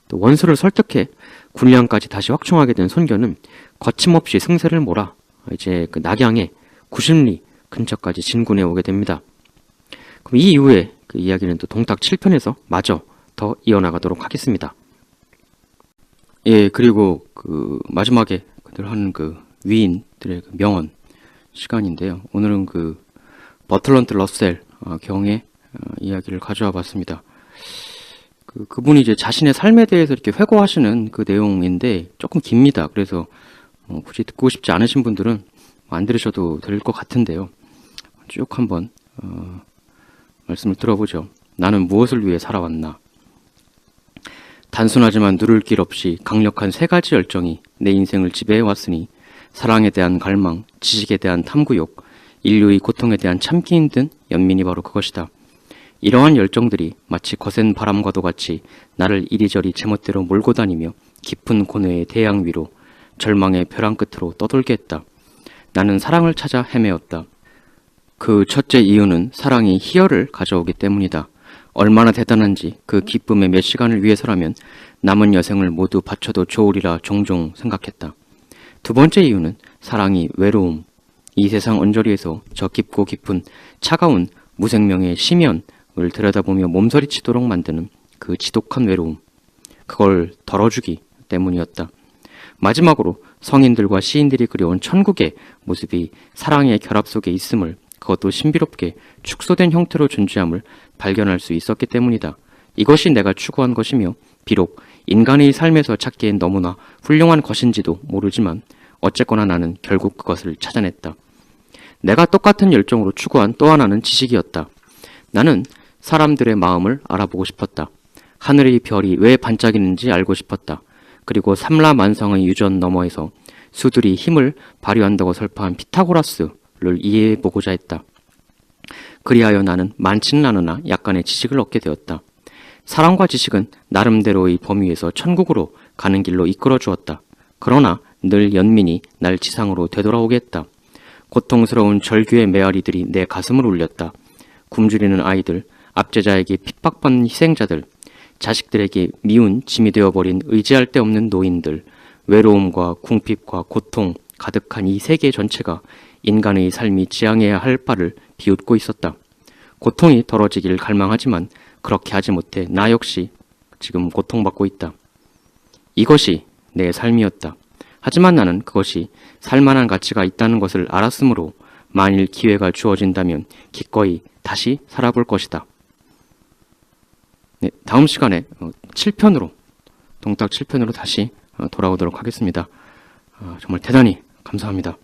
또 원수를 설득해 군량까지 다시 확충하게 된 손견은 거침없이 승세를 몰아 이제 그 낙양의 구십리 근처까지 진군해 오게 됩니다. 그럼 이 이후에 그 이야기는 또 동탁 7편에서 마저 더 이어나가도록 하겠습니다. 예, 그리고 그 마지막에 그들 하는 그 위인들의 그 명언 시간인데요. 오늘은 그 버틀런트 러셀 경의 이야기를 가져와 봤습니다. 그분이 이제 자신의 삶에 대해서 이렇게 회고하시는 그 내용인데 조금 깁니다. 그래서 굳이 듣고 싶지 않으신 분들은 안 들으셔도 될 것 같은데요. 쭉 한번 말씀을 들어보죠. 나는 무엇을 위해 살아왔나? 단순하지만 누를 길 없이 강력한 세 가지 열정이 내 인생을 지배해왔으니 사랑에 대한 갈망, 지식에 대한 탐구욕, 인류의 고통에 대한 참기인 등 연민이 바로 그것이다. 이러한 열정들이 마치 거센 바람과도 같이 나를 이리저리 제멋대로 몰고 다니며 깊은 고뇌의 대양 위로 절망의 벼랑 끝으로 떠돌게 했다. 나는 사랑을 찾아 헤매었다. 그 첫째 이유는 사랑이 희열을 가져오기 때문이다. 얼마나 대단한지 그 기쁨의 몇 시간을 위해서라면 남은 여생을 모두 바쳐도 좋으리라 종종 생각했다. 두 번째 이유는 사랑이 외로움, 이 세상 언저리에서 저 깊고 깊은 차가운 무생명의 심연을 들여다보며 몸서리치도록 만드는 그 지독한 외로움, 그걸 덜어주기 때문이었다. 마지막으로 성인들과 시인들이 그려온 천국의 모습이 사랑의 결합 속에 있음을, 그것도 신비롭게 축소된 형태로 존재함을 발견할 수 있었기 때문이다. 이것이 내가 추구한 것이며 비록 인간의 삶에서 찾기엔 너무나 훌륭한 것인지도 모르지만 어쨌거나 나는 결국 그것을 찾아냈다. 내가 똑같은 열정으로 추구한 또 하나는 지식이었다. 나는 사람들의 마음을 알아보고 싶었다. 하늘의 별이 왜 반짝이는지 알고 싶었다. 그리고 삼라만상의 유전 너머에서 수들이 힘을 발휘한다고 설파한 피타고라스를 이해해보고자 했다. 그리하여 나는 많지는 않으나 약간의 지식을 얻게 되었다. 사랑과 지식은 나름대로의 범위에서 천국으로 가는 길로 이끌어 주었다. 그러나 늘 연민이 날 지상으로 되돌아오게 했다. 고통스러운 절규의 메아리들이 내 가슴을 울렸다. 굶주리는 아이들, 압제자에게 핍박받는 희생자들, 자식들에게 미운 짐이 되어버린 의지할 데 없는 노인들, 외로움과 궁핍과 고통 가득한 이 세계 전체가 인간의 삶이 지향해야 할 바를 비웃고 있었다. 고통이 덜어지기를 갈망하지만 그렇게 하지 못해 나 역시 지금 고통받고 있다. 이것이 내 삶이었다. 하지만 나는 그것이 살만한 가치가 있다는 것을 알았으므로 만일 기회가 주어진다면 기꺼이 다시 살아볼 것이다. 네, 다음 시간에 7편으로 동탁 7편으로 다시 돌아오도록 하겠습니다. 정말 대단히 감사합니다.